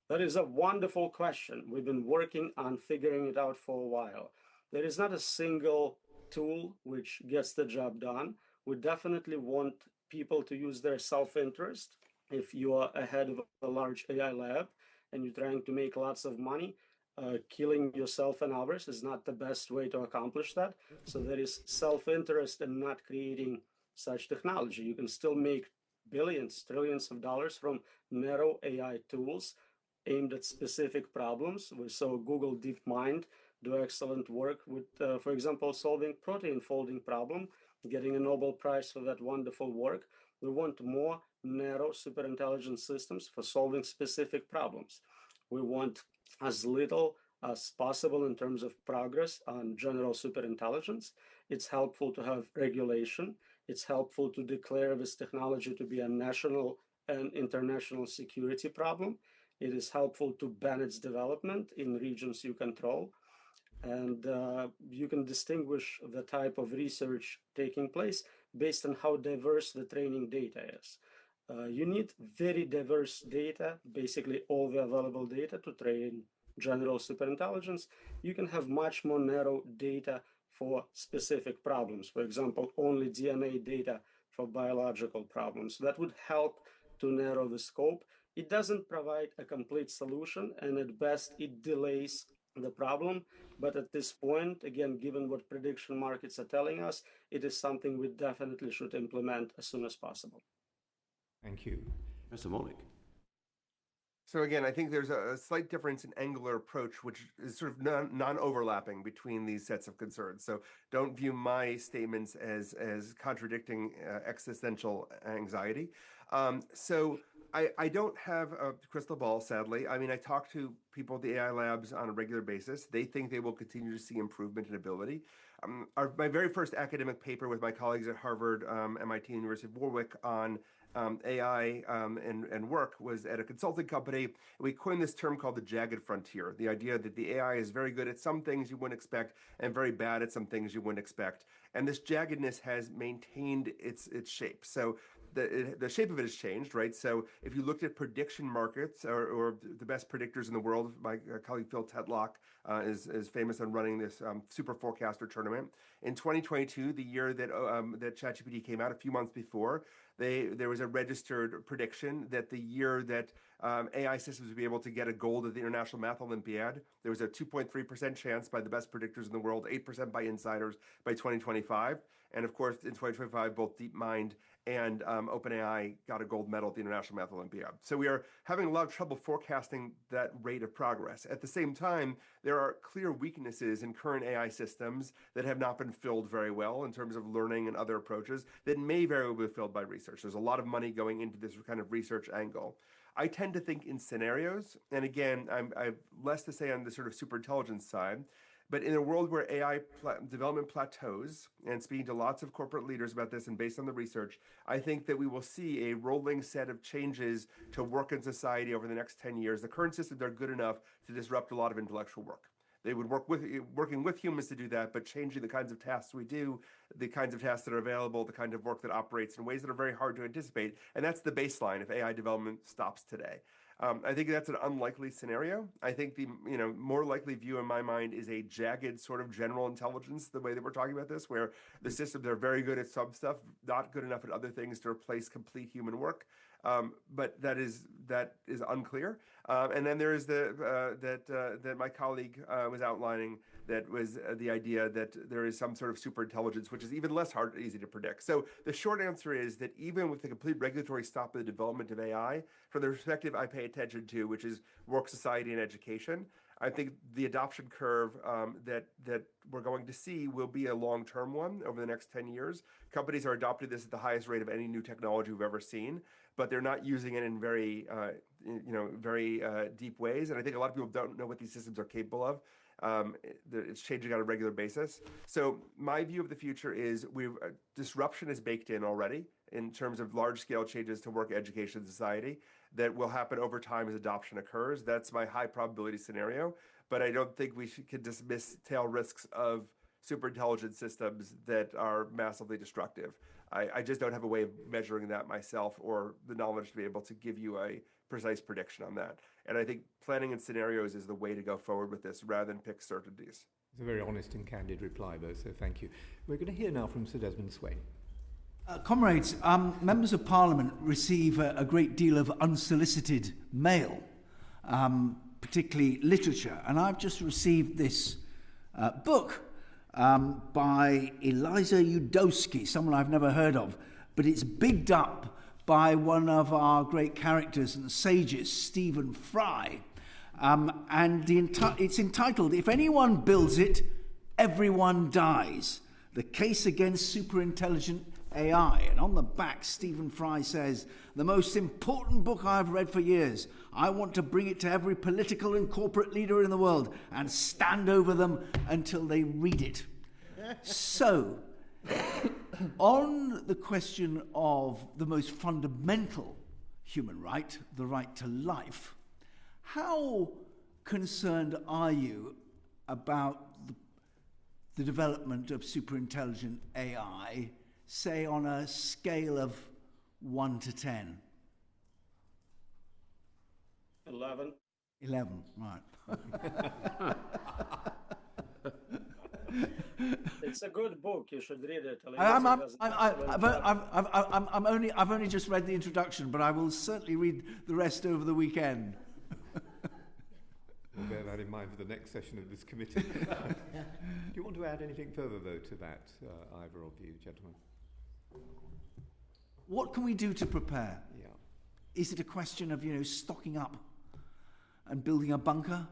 [SPEAKER 13] That is a wonderful question. We've been working on figuring it out for a while. There is not a single tool which gets the job done. We definitely want people to use their self-interest. If you are ahead of a large AI lab and you're trying to make lots of money, killing yourself and others is not the best way to accomplish that. So there is self-interest in not creating such technology. You can still make billions, trillions of dollars from narrow AI tools aimed at specific problems. We saw Google DeepMind do excellent work with, for example, solving protein folding problem, getting a Nobel Prize for that wonderful work. We want more narrow superintelligent systems for solving specific problems. We want as little as possible in terms of progress on general superintelligence. It's helpful to have regulation. It's helpful to declare this technology to be a national and international security problem. It is helpful to ban its development in regions you control. And you can distinguish the type of research taking place based on how diverse the training data is. You need very diverse data, basically all the available data to train general superintelligence. You can have much more narrow data for specific problems. For example, only DNA data for biological problems. That would help to narrow the scope. It doesn't provide a complete solution, and at best, it delays the problem. But at this point, again, given what prediction markets are telling us, it is something we definitely should implement as soon as possible.
[SPEAKER 1] Thank you.
[SPEAKER 9] Mr. Malik.
[SPEAKER 12] So again, I think there's a slight difference in angular approach, which is sort of non-overlapping between these sets of concerns. So don't view my statements as contradicting existential anxiety. So I don't have a crystal ball, sadly. I mean, I talk to people at the AI labs on a regular basis. They think they will continue to see improvement in ability. My very first academic paper with my colleagues at Harvard, MIT, University of Warwick on AI and work was at a consulting company. We coined this term called the jagged frontier, the idea that the AI is very good at some things you wouldn't expect and very bad at some things you wouldn't expect. And this jaggedness has maintained its shape. So the shape of it has changed, right? So if you looked at prediction markets or the best predictors in the world, my colleague Phil Tetlock is famous on running this super forecaster tournament. In 2022, the year that ChatGPT came out, a few months before, there was a registered prediction that the year that AI systems would be able to get a gold at the International Math Olympiad, there was a 2.3% chance by the best predictors in the world, 8% by insiders by 2025. And of course, in 2025, both DeepMind and OpenAI got a gold medal at the International Math Olympiad. So we are having a lot of trouble forecasting that rate of progress. At the same time, there are clear weaknesses in current AI systems that have not been filled very well in terms of learning and other approaches that may very well be filled by research. There's a lot of money going into this kind of research angle. I tend to think in scenarios. And again, I've less to say on the sort of superintelligence side. But in a world where AI development plateaus, and speaking to lots of corporate leaders about this and based on the research, I think that we will see a rolling set of changes to work in society over the next 10 years. The current systems are good enough to disrupt a lot of intellectual work. They would working with humans to do that, but changing the kinds of tasks we do, the kinds of tasks that are available, the kind of work that operates in ways that are very hard to anticipate. And that's the baseline if AI development stops today. I think that's an unlikely scenario. I think the more likely view in my mind is a jagged sort of general intelligence, the way that we're talking about this, where the systems are very good at some stuff, not good enough at other things to replace complete human work. But that is unclear. And then there is that my colleague was outlining, that was the idea that there is some sort of superintelligence, which is even less easy to predict. So the short answer is that even with the complete regulatory stop of the development of AI, from the perspective I pay attention to, which is work, society, and education, I think the adoption curve that we're going to see will be a long-term one over the next 10 years. Companies are adopting this at the highest rate of any new technology we've ever seen, but they're not using it in very deep ways. And I think a lot of people don't know what these systems are capable of. It's changing on a regular basis. So my view of the future is disruption is baked in already in terms of large-scale changes to work, education, society that will happen over time as adoption occurs. That's my high probability scenario. But I don't think we can dismiss tail risks of superintelligent systems that are massively destructive. I just don't have a way of measuring that myself or the knowledge to be able to give you a precise prediction on that. And I think planning in scenarios is the way to go forward with this rather than pick certainties.
[SPEAKER 1] It's a very honest and candid reply, though, so thank you. We're going to hear now from Sir Desmond Swayne.
[SPEAKER 5] Comrades, members of Parliament receive a great deal of unsolicited mail, particularly literature. And I've just received this book by Eliza Yudowsky, someone I've never heard of, but it's bigged up by one of our great characters and sages, Stephen Fry. And it's entitled, "If Anyone Builds It, Everyone Dies. The Case Against Superintelligent AI." And on the back, Stephen Fry says, "The most important book I've read for years. I want to bring it to every political and corporate leader in the world and stand over them until they read it." So, on the question of the most fundamental human right, the right to life, how concerned are you about the development of superintelligent AI, say on a scale of 1 to 10?
[SPEAKER 13] 11.
[SPEAKER 5] 11, right.
[SPEAKER 13] It's a good book. You should read it.
[SPEAKER 5] I've only just read the introduction, but I will certainly read the rest over the weekend.
[SPEAKER 1] We'll bear that in mind for the next session of this committee. Do you want to add anything further, though, to that, either of you, gentlemen?
[SPEAKER 5] What can we do to prepare?
[SPEAKER 1] Yeah.
[SPEAKER 5] Is it a question of, stocking up and building a bunker?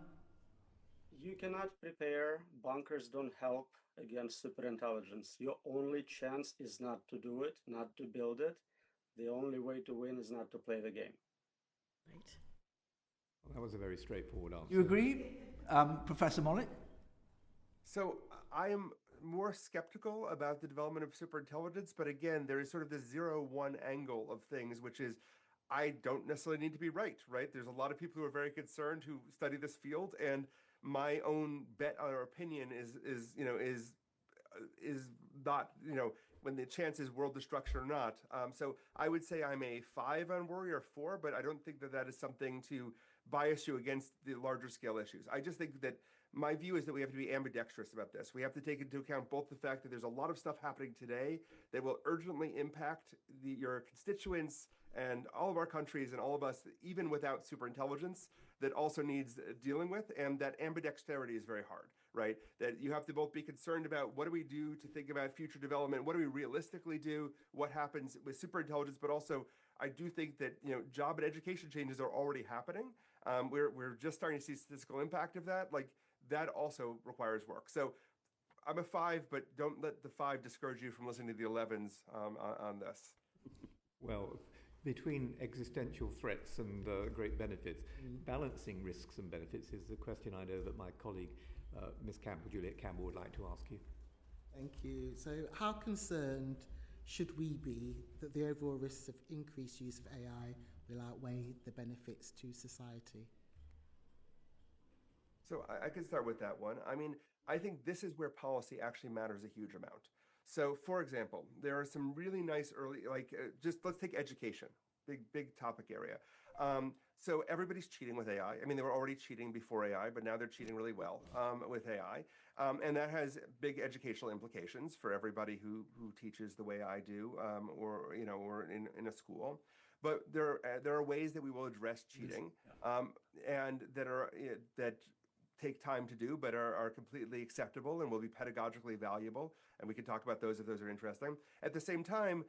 [SPEAKER 13] You cannot prepare. Bunkers don't help against superintelligence. Your only chance is not to do it, not to build it. The only way to win is not to play the game.
[SPEAKER 7] Right.
[SPEAKER 1] Well, that was a very straightforward answer.
[SPEAKER 5] You agree, Professor Mollick?
[SPEAKER 12] So I am more skeptical about the development of superintelligence, but again, there is sort of this 0-1 angle of things, which is I don't necessarily need to be right? There's a lot of people who are very concerned who study this field, and my own bet or opinion is not, when the chance is world destruction or not. So I would say I'm a 5 on worry or 4, but I don't think that is something to bias you against the larger scale issues. I just think that my view is that we have to be ambidextrous about this. We have to take into account both the fact that there's a lot of stuff happening today that will urgently impact your constituents and all of our countries and all of us, even without superintelligence, that also needs dealing with, and that ambidexterity is very hard, right? That you have to both be concerned about what do we do to think about future development, what do we realistically do, what happens with superintelligence, but also I do think that job and education changes are already happening. We're just starting to see statistical impact of that. That also requires work. So I'm a 5, but don't let the 5 discourage you from listening to the 11s on this.
[SPEAKER 1] Well, between existential threats and great benefits, balancing risks and benefits is the question I know that my colleague, Ms. Campbell, Juliet Campbell, would like to ask you.
[SPEAKER 10] Thank you. So how concerned should we be that the overall risks of increased use of AI will outweigh the benefits to society?
[SPEAKER 12] So I can start with that one. I mean, I think this is where policy actually matters a huge amount. So, for example, there are some really nice early, just let's take education, big topic area. So everybody's cheating with AI. I mean, they were already cheating before AI, but now they're cheating really well with AI. And that has big educational implications for everybody who teaches the way I do, or in a school. But there are ways that we will address cheating, and that take time to do, but are completely acceptable and will be pedagogically valuable. And we can talk about those if those are interesting. At the same time,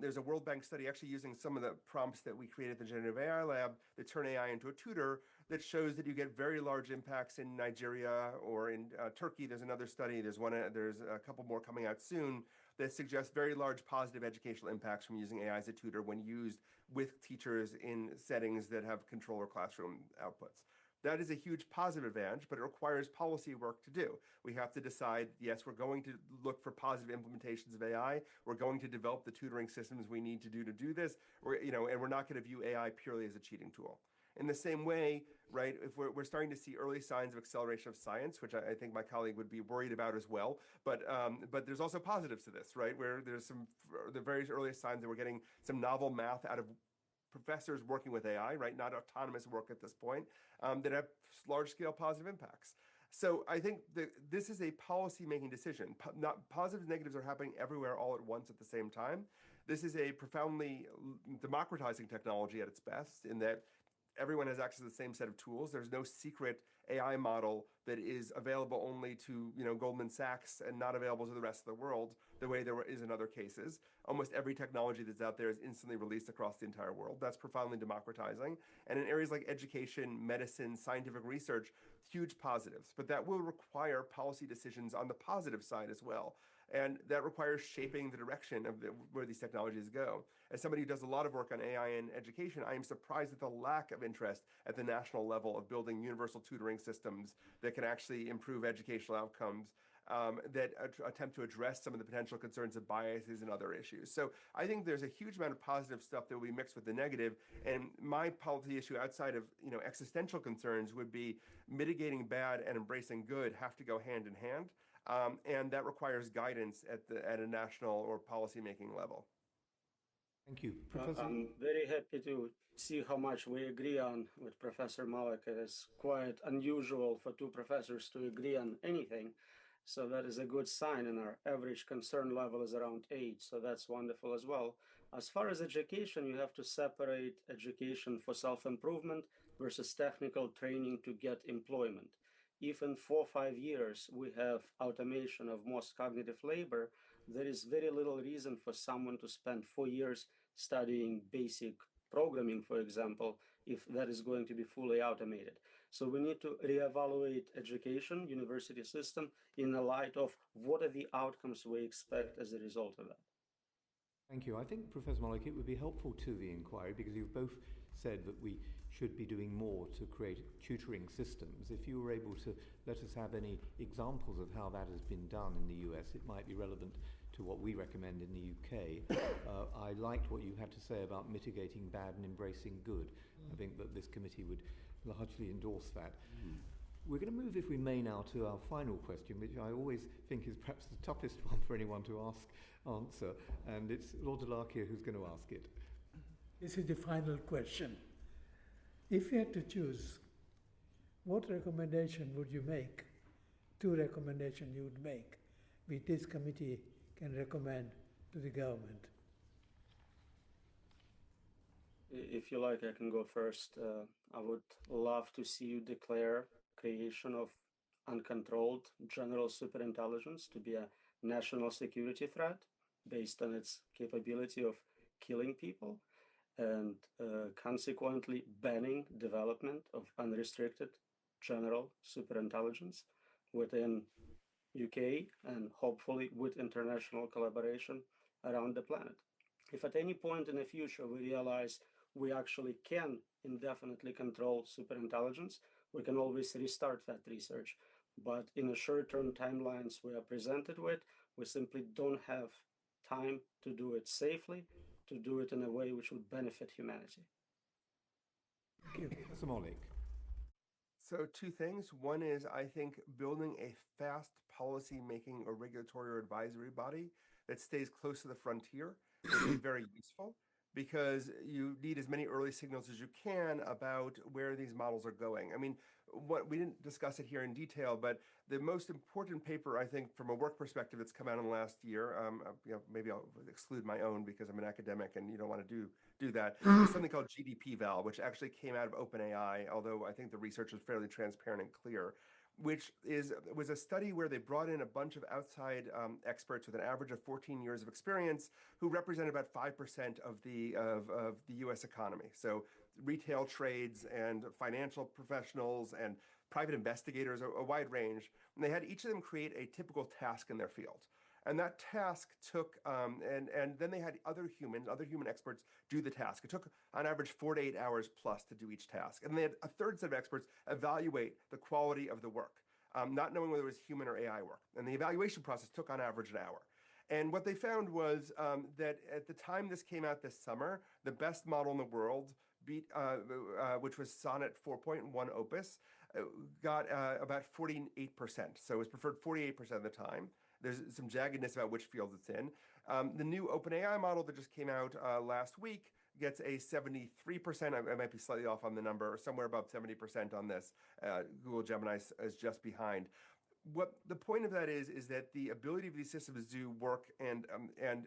[SPEAKER 12] there's a World Bank study actually using some of the prompts that we created at the Generative AI Lab that turn AI into a tutor that shows that you get very large impacts in Nigeria or in Turkey. There's another study. There's a couple more coming out soon that suggests very large positive educational impacts from using AI as a tutor when used with teachers in settings that have controller classroom outputs. That is a huge positive advantage, but it requires policy work to do. We have to decide, yes, we're going to look for positive implementations of AI. We're going to develop the tutoring systems we need to do this. And we're not going to view AI purely as a cheating tool. In the same way, right, if we're starting to see early signs of acceleration of science, which I think my colleague would be worried about as well, but there's also positives to this, right, where there's the very earliest signs that we're getting some novel math out of professors working with AI, right? Not autonomous work at this point, that have large-scale positive impacts. So I think this is a policy-making decision. Not positives and negatives are happening everywhere all at once at the same time. This is a profoundly democratizing technology at its best in that everyone has access to the same set of tools. There's no secret AI model that is available only to Goldman Sachs and not available to the rest of the world the way there is in other cases. Almost every technology that's out there is instantly released across the entire world. That's profoundly democratizing. And in areas like education, medicine, scientific research, huge positives. But that will require policy decisions on the positive side as well. And that requires shaping the direction of where these technologies go. As somebody who does a lot of work on AI in education, I am surprised at the lack of interest at the national level of building universal tutoring systems that can actually improve educational outcomes, that attempt to address some of the potential concerns of biases and other issues. So I think there's a huge amount of positive stuff that will be mixed with the negative. And my policy issue outside of existential concerns would be mitigating bad and embracing good have to go hand in hand. And that requires guidance at a national or policy-making level.
[SPEAKER 1] Thank you. Professor?
[SPEAKER 13] I'm very happy to see how much we agree on with Professor Malik. It is quite unusual for two professors to agree on anything. So that is a good sign, and our average concern level is around 8. So that's wonderful as well. As far as education, you have to separate education for self-improvement versus technical training to get employment. If in 4 or 5 years we have automation of most cognitive labor, there is very little reason for someone to spend 4 years studying basic programming, for example, if that is going to be fully automated. So we need to reevaluate education, university system, in the light of what are the outcomes we expect as a result of that.
[SPEAKER 1] Thank you. I think, Professor Malik, it would be helpful to the inquiry because you've both said that we should be doing more to create tutoring systems. If you were able to let us have any examples of how that has been done in the US, it might be relevant to what we recommend in the UK. I liked what you had to say about mitigating bad and embracing good. I think that this committee would largely endorse that. We're going to move, if we may, now to our final question, which I always think is perhaps the toughest one for anyone to answer, and it's Lord Delarkia who's going to ask it.
[SPEAKER 11] This is the final question. If you had to choose, what recommendation would you make? 2 recommendations you would make, which this committee can recommend to the government.
[SPEAKER 13] If you like, I can go first. I would love to see you declare creation of uncontrolled general superintelligence to be a national security threat based on its capability of killing people, and consequently banning development of unrestricted general superintelligence within UK and hopefully with international collaboration around the planet. If at any point in the future we realize we actually can indefinitely control superintelligence, we can always restart that research. But in the short-term timelines we are presented with, we simply don't have time to do it safely, to do it in a way which would benefit humanity.
[SPEAKER 1] Thank you. Professor Molik.
[SPEAKER 12] So two things. One is, I think, building a fast policy-making or regulatory or advisory body that stays close to the frontier will be very useful, because you need as many early signals as you can about where these models are going. I mean, what we didn't discuss it here in detail, but the most important paper, I think, from a work perspective that's come out in the last year, maybe I'll exclude my own because I'm an academic and you don't want to do that, is something called GDP-Val, which actually came out of OpenAI, although I think the research was fairly transparent and clear, which was a study where they brought in a bunch of outside experts with an average of 14 years of experience who represent about 5% of the U.S. economy. So retail trades and financial professionals and private investigators, a wide range. And they had each of them create a typical task in their field. And that task took, and then they had other human experts do the task. It took, on average, 4 to 8 hours plus to do each task. And they had a third set of experts evaluate the quality of the work, not knowing whether it was human or AI work. And the evaluation process took, on average, an hour. And what they found was that at the time this came out this summer, the best model in the world, which was Sonnet 4.1 Opus, got about 48%. So it was preferred 48% of the time. There's some jaggedness about which field it's in. The new OpenAI model that just came out last week gets a 73%. I might be slightly off on the number, somewhere above 70% on this. Google Gemini is just behind. What the point of that is that the ability of these systems to do work and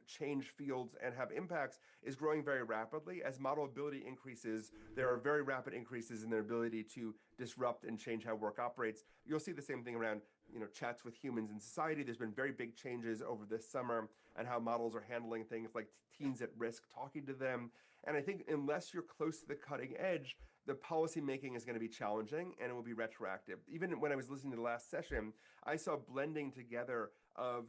[SPEAKER 12] change fields and have impacts is growing very rapidly. As model ability increases, there are very rapid increases in their ability to disrupt and change how work operates. You'll see the same thing around chats with humans in society. There's been very big changes over this summer and how models are handling things like teens at risk, talking to them. And I think unless you're close to the cutting edge, the policy making is going to be challenging and it will be retroactive. Even when I was listening to the last session, I saw blending together of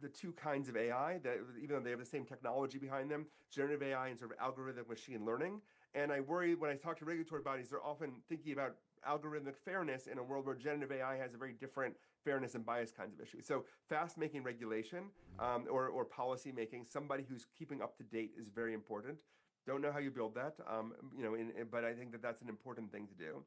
[SPEAKER 12] the two kinds of AI, that even though they have the same technology behind them, generative AI and sort of algorithmic machine learning. And I worry when I talk to regulatory bodies, they're often thinking about algorithmic fairness in a world where generative AI has a very different fairness and bias kinds of issues. So fast making regulation or policy making, somebody who's keeping up to date is very important. Don't know how you build that, but I think that that's an important thing to do.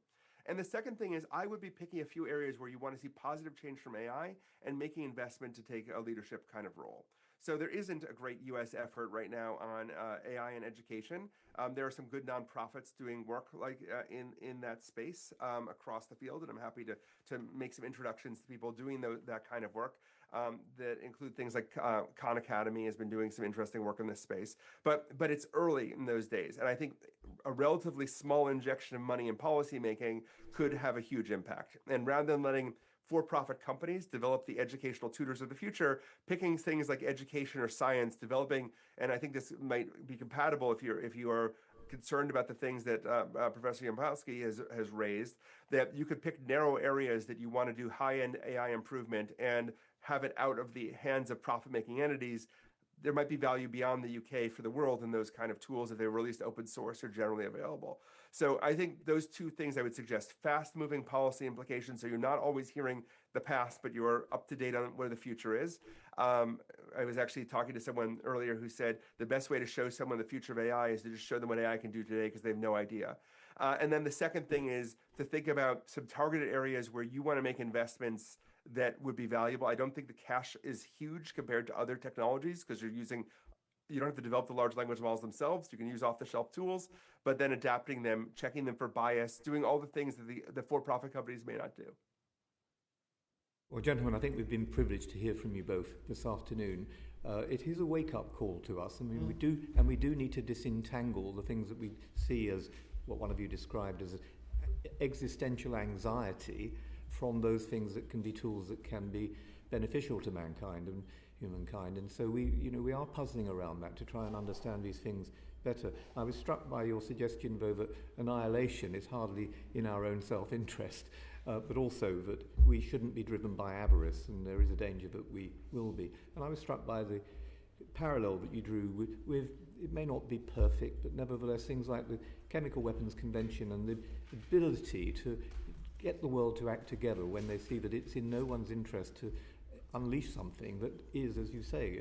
[SPEAKER 12] And the second thing is I would be picking a few areas where you want to see positive change from AI and making investment to take a leadership kind of role. So there isn't a great U.S. effort right now on AI and education. There are some good nonprofits doing work like in that space across the field, and I'm happy to make some introductions to people doing that kind of work that include things like Khan Academy has been doing some interesting work in this space. But it's early in those days, and I think a relatively small injection of money in policy making could have a huge impact. And rather than letting for-profit companies develop the educational tutors of the future, picking things like education or science, developing, and I think this might be compatible if you are concerned about the things that Professor Yampolsky has raised, that you could pick narrow areas that you want to do high-end AI improvement and have it out of the hands of profit-making entities. There might be value beyond the UK for the world in those kind of tools if they were released open source or generally available. So I think those two things I would suggest: fast-moving policy implications, so you're not always hearing the past, but you're up to date on where the future is. I was actually talking to someone earlier who said the best way to show someone the future of AI is to just show them what AI can do today because they have no idea. And then the second thing is to think about some targeted areas where you want to make investments that would be valuable. I don't think the cash is huge compared to other technologies because you don't have to develop the large language models themselves. You can use off-the-shelf tools, but then adapting them, checking them for bias, doing all the things that the for-profit companies may not do.
[SPEAKER 1] Well, gentlemen, I think we've been privileged to hear from you both this afternoon. It is a wake-up call to us. I mean, we do need to disentangle the things that we see as what one of you described as existential anxiety from those things that can be tools that can be beneficial to mankind and humankind. And so we are puzzling around that to try and understand these things better. I was struck by your suggestion, though, that annihilation is hardly in our own self-interest, but also that we shouldn't be driven by avarice, and there is a danger that we will be. And I was struck by the parallel that you drew with it may not be perfect, but nevertheless things like the Chemical Weapons Convention and the ability to get the world to act together when they see that it's in no one's interest to unleash something that is, as you say,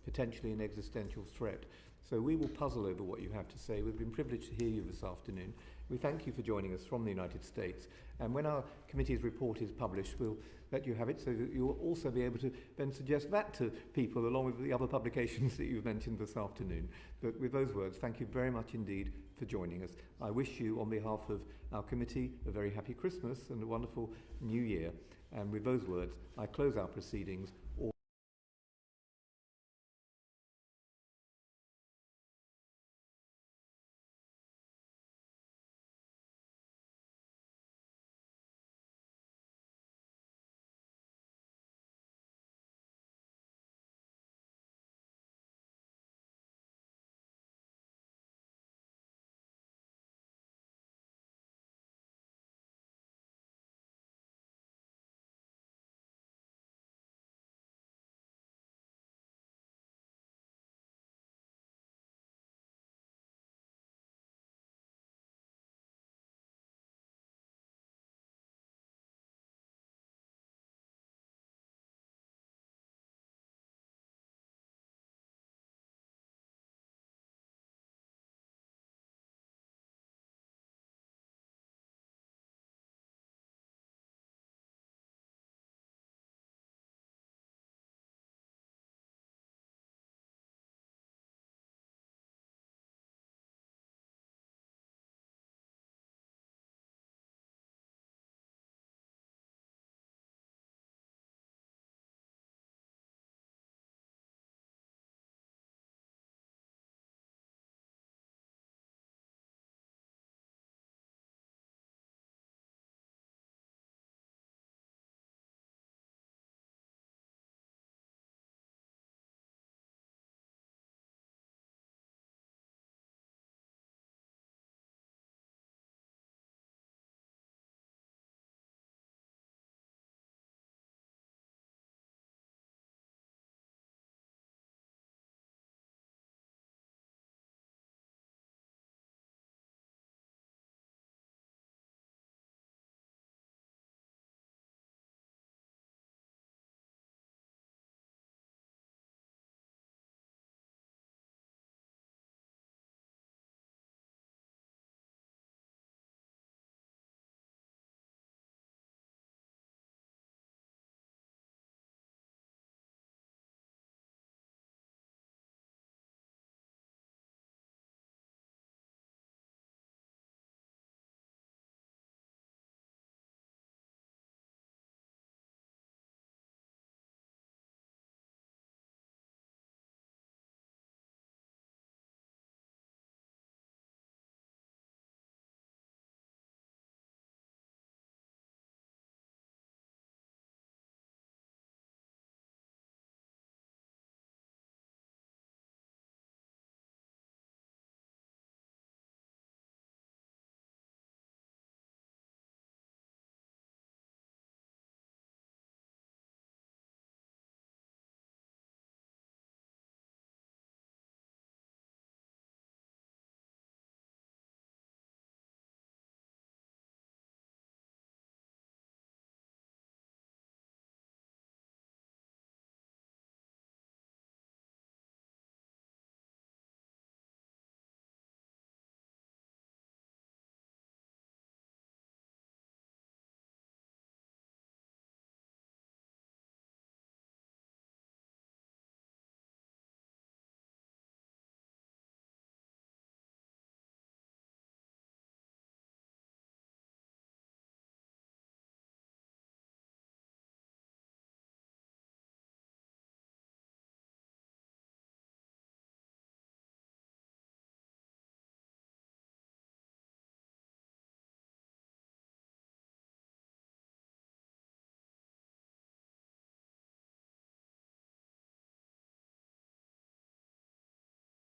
[SPEAKER 1] potentially an existential threat. So we will puzzle over what you have to say. We've been privileged to hear you this afternoon. We thank you for joining us from the United States. And when our committee's report is published, we'll let you have it so that you'll also be able to then suggest that to people along with the other publications that you've mentioned this afternoon. But with those words, thank you very much indeed for joining us. I wish you, on behalf of our committee, a very happy Christmas and a wonderful New Year. And with those words, I close our proceedings.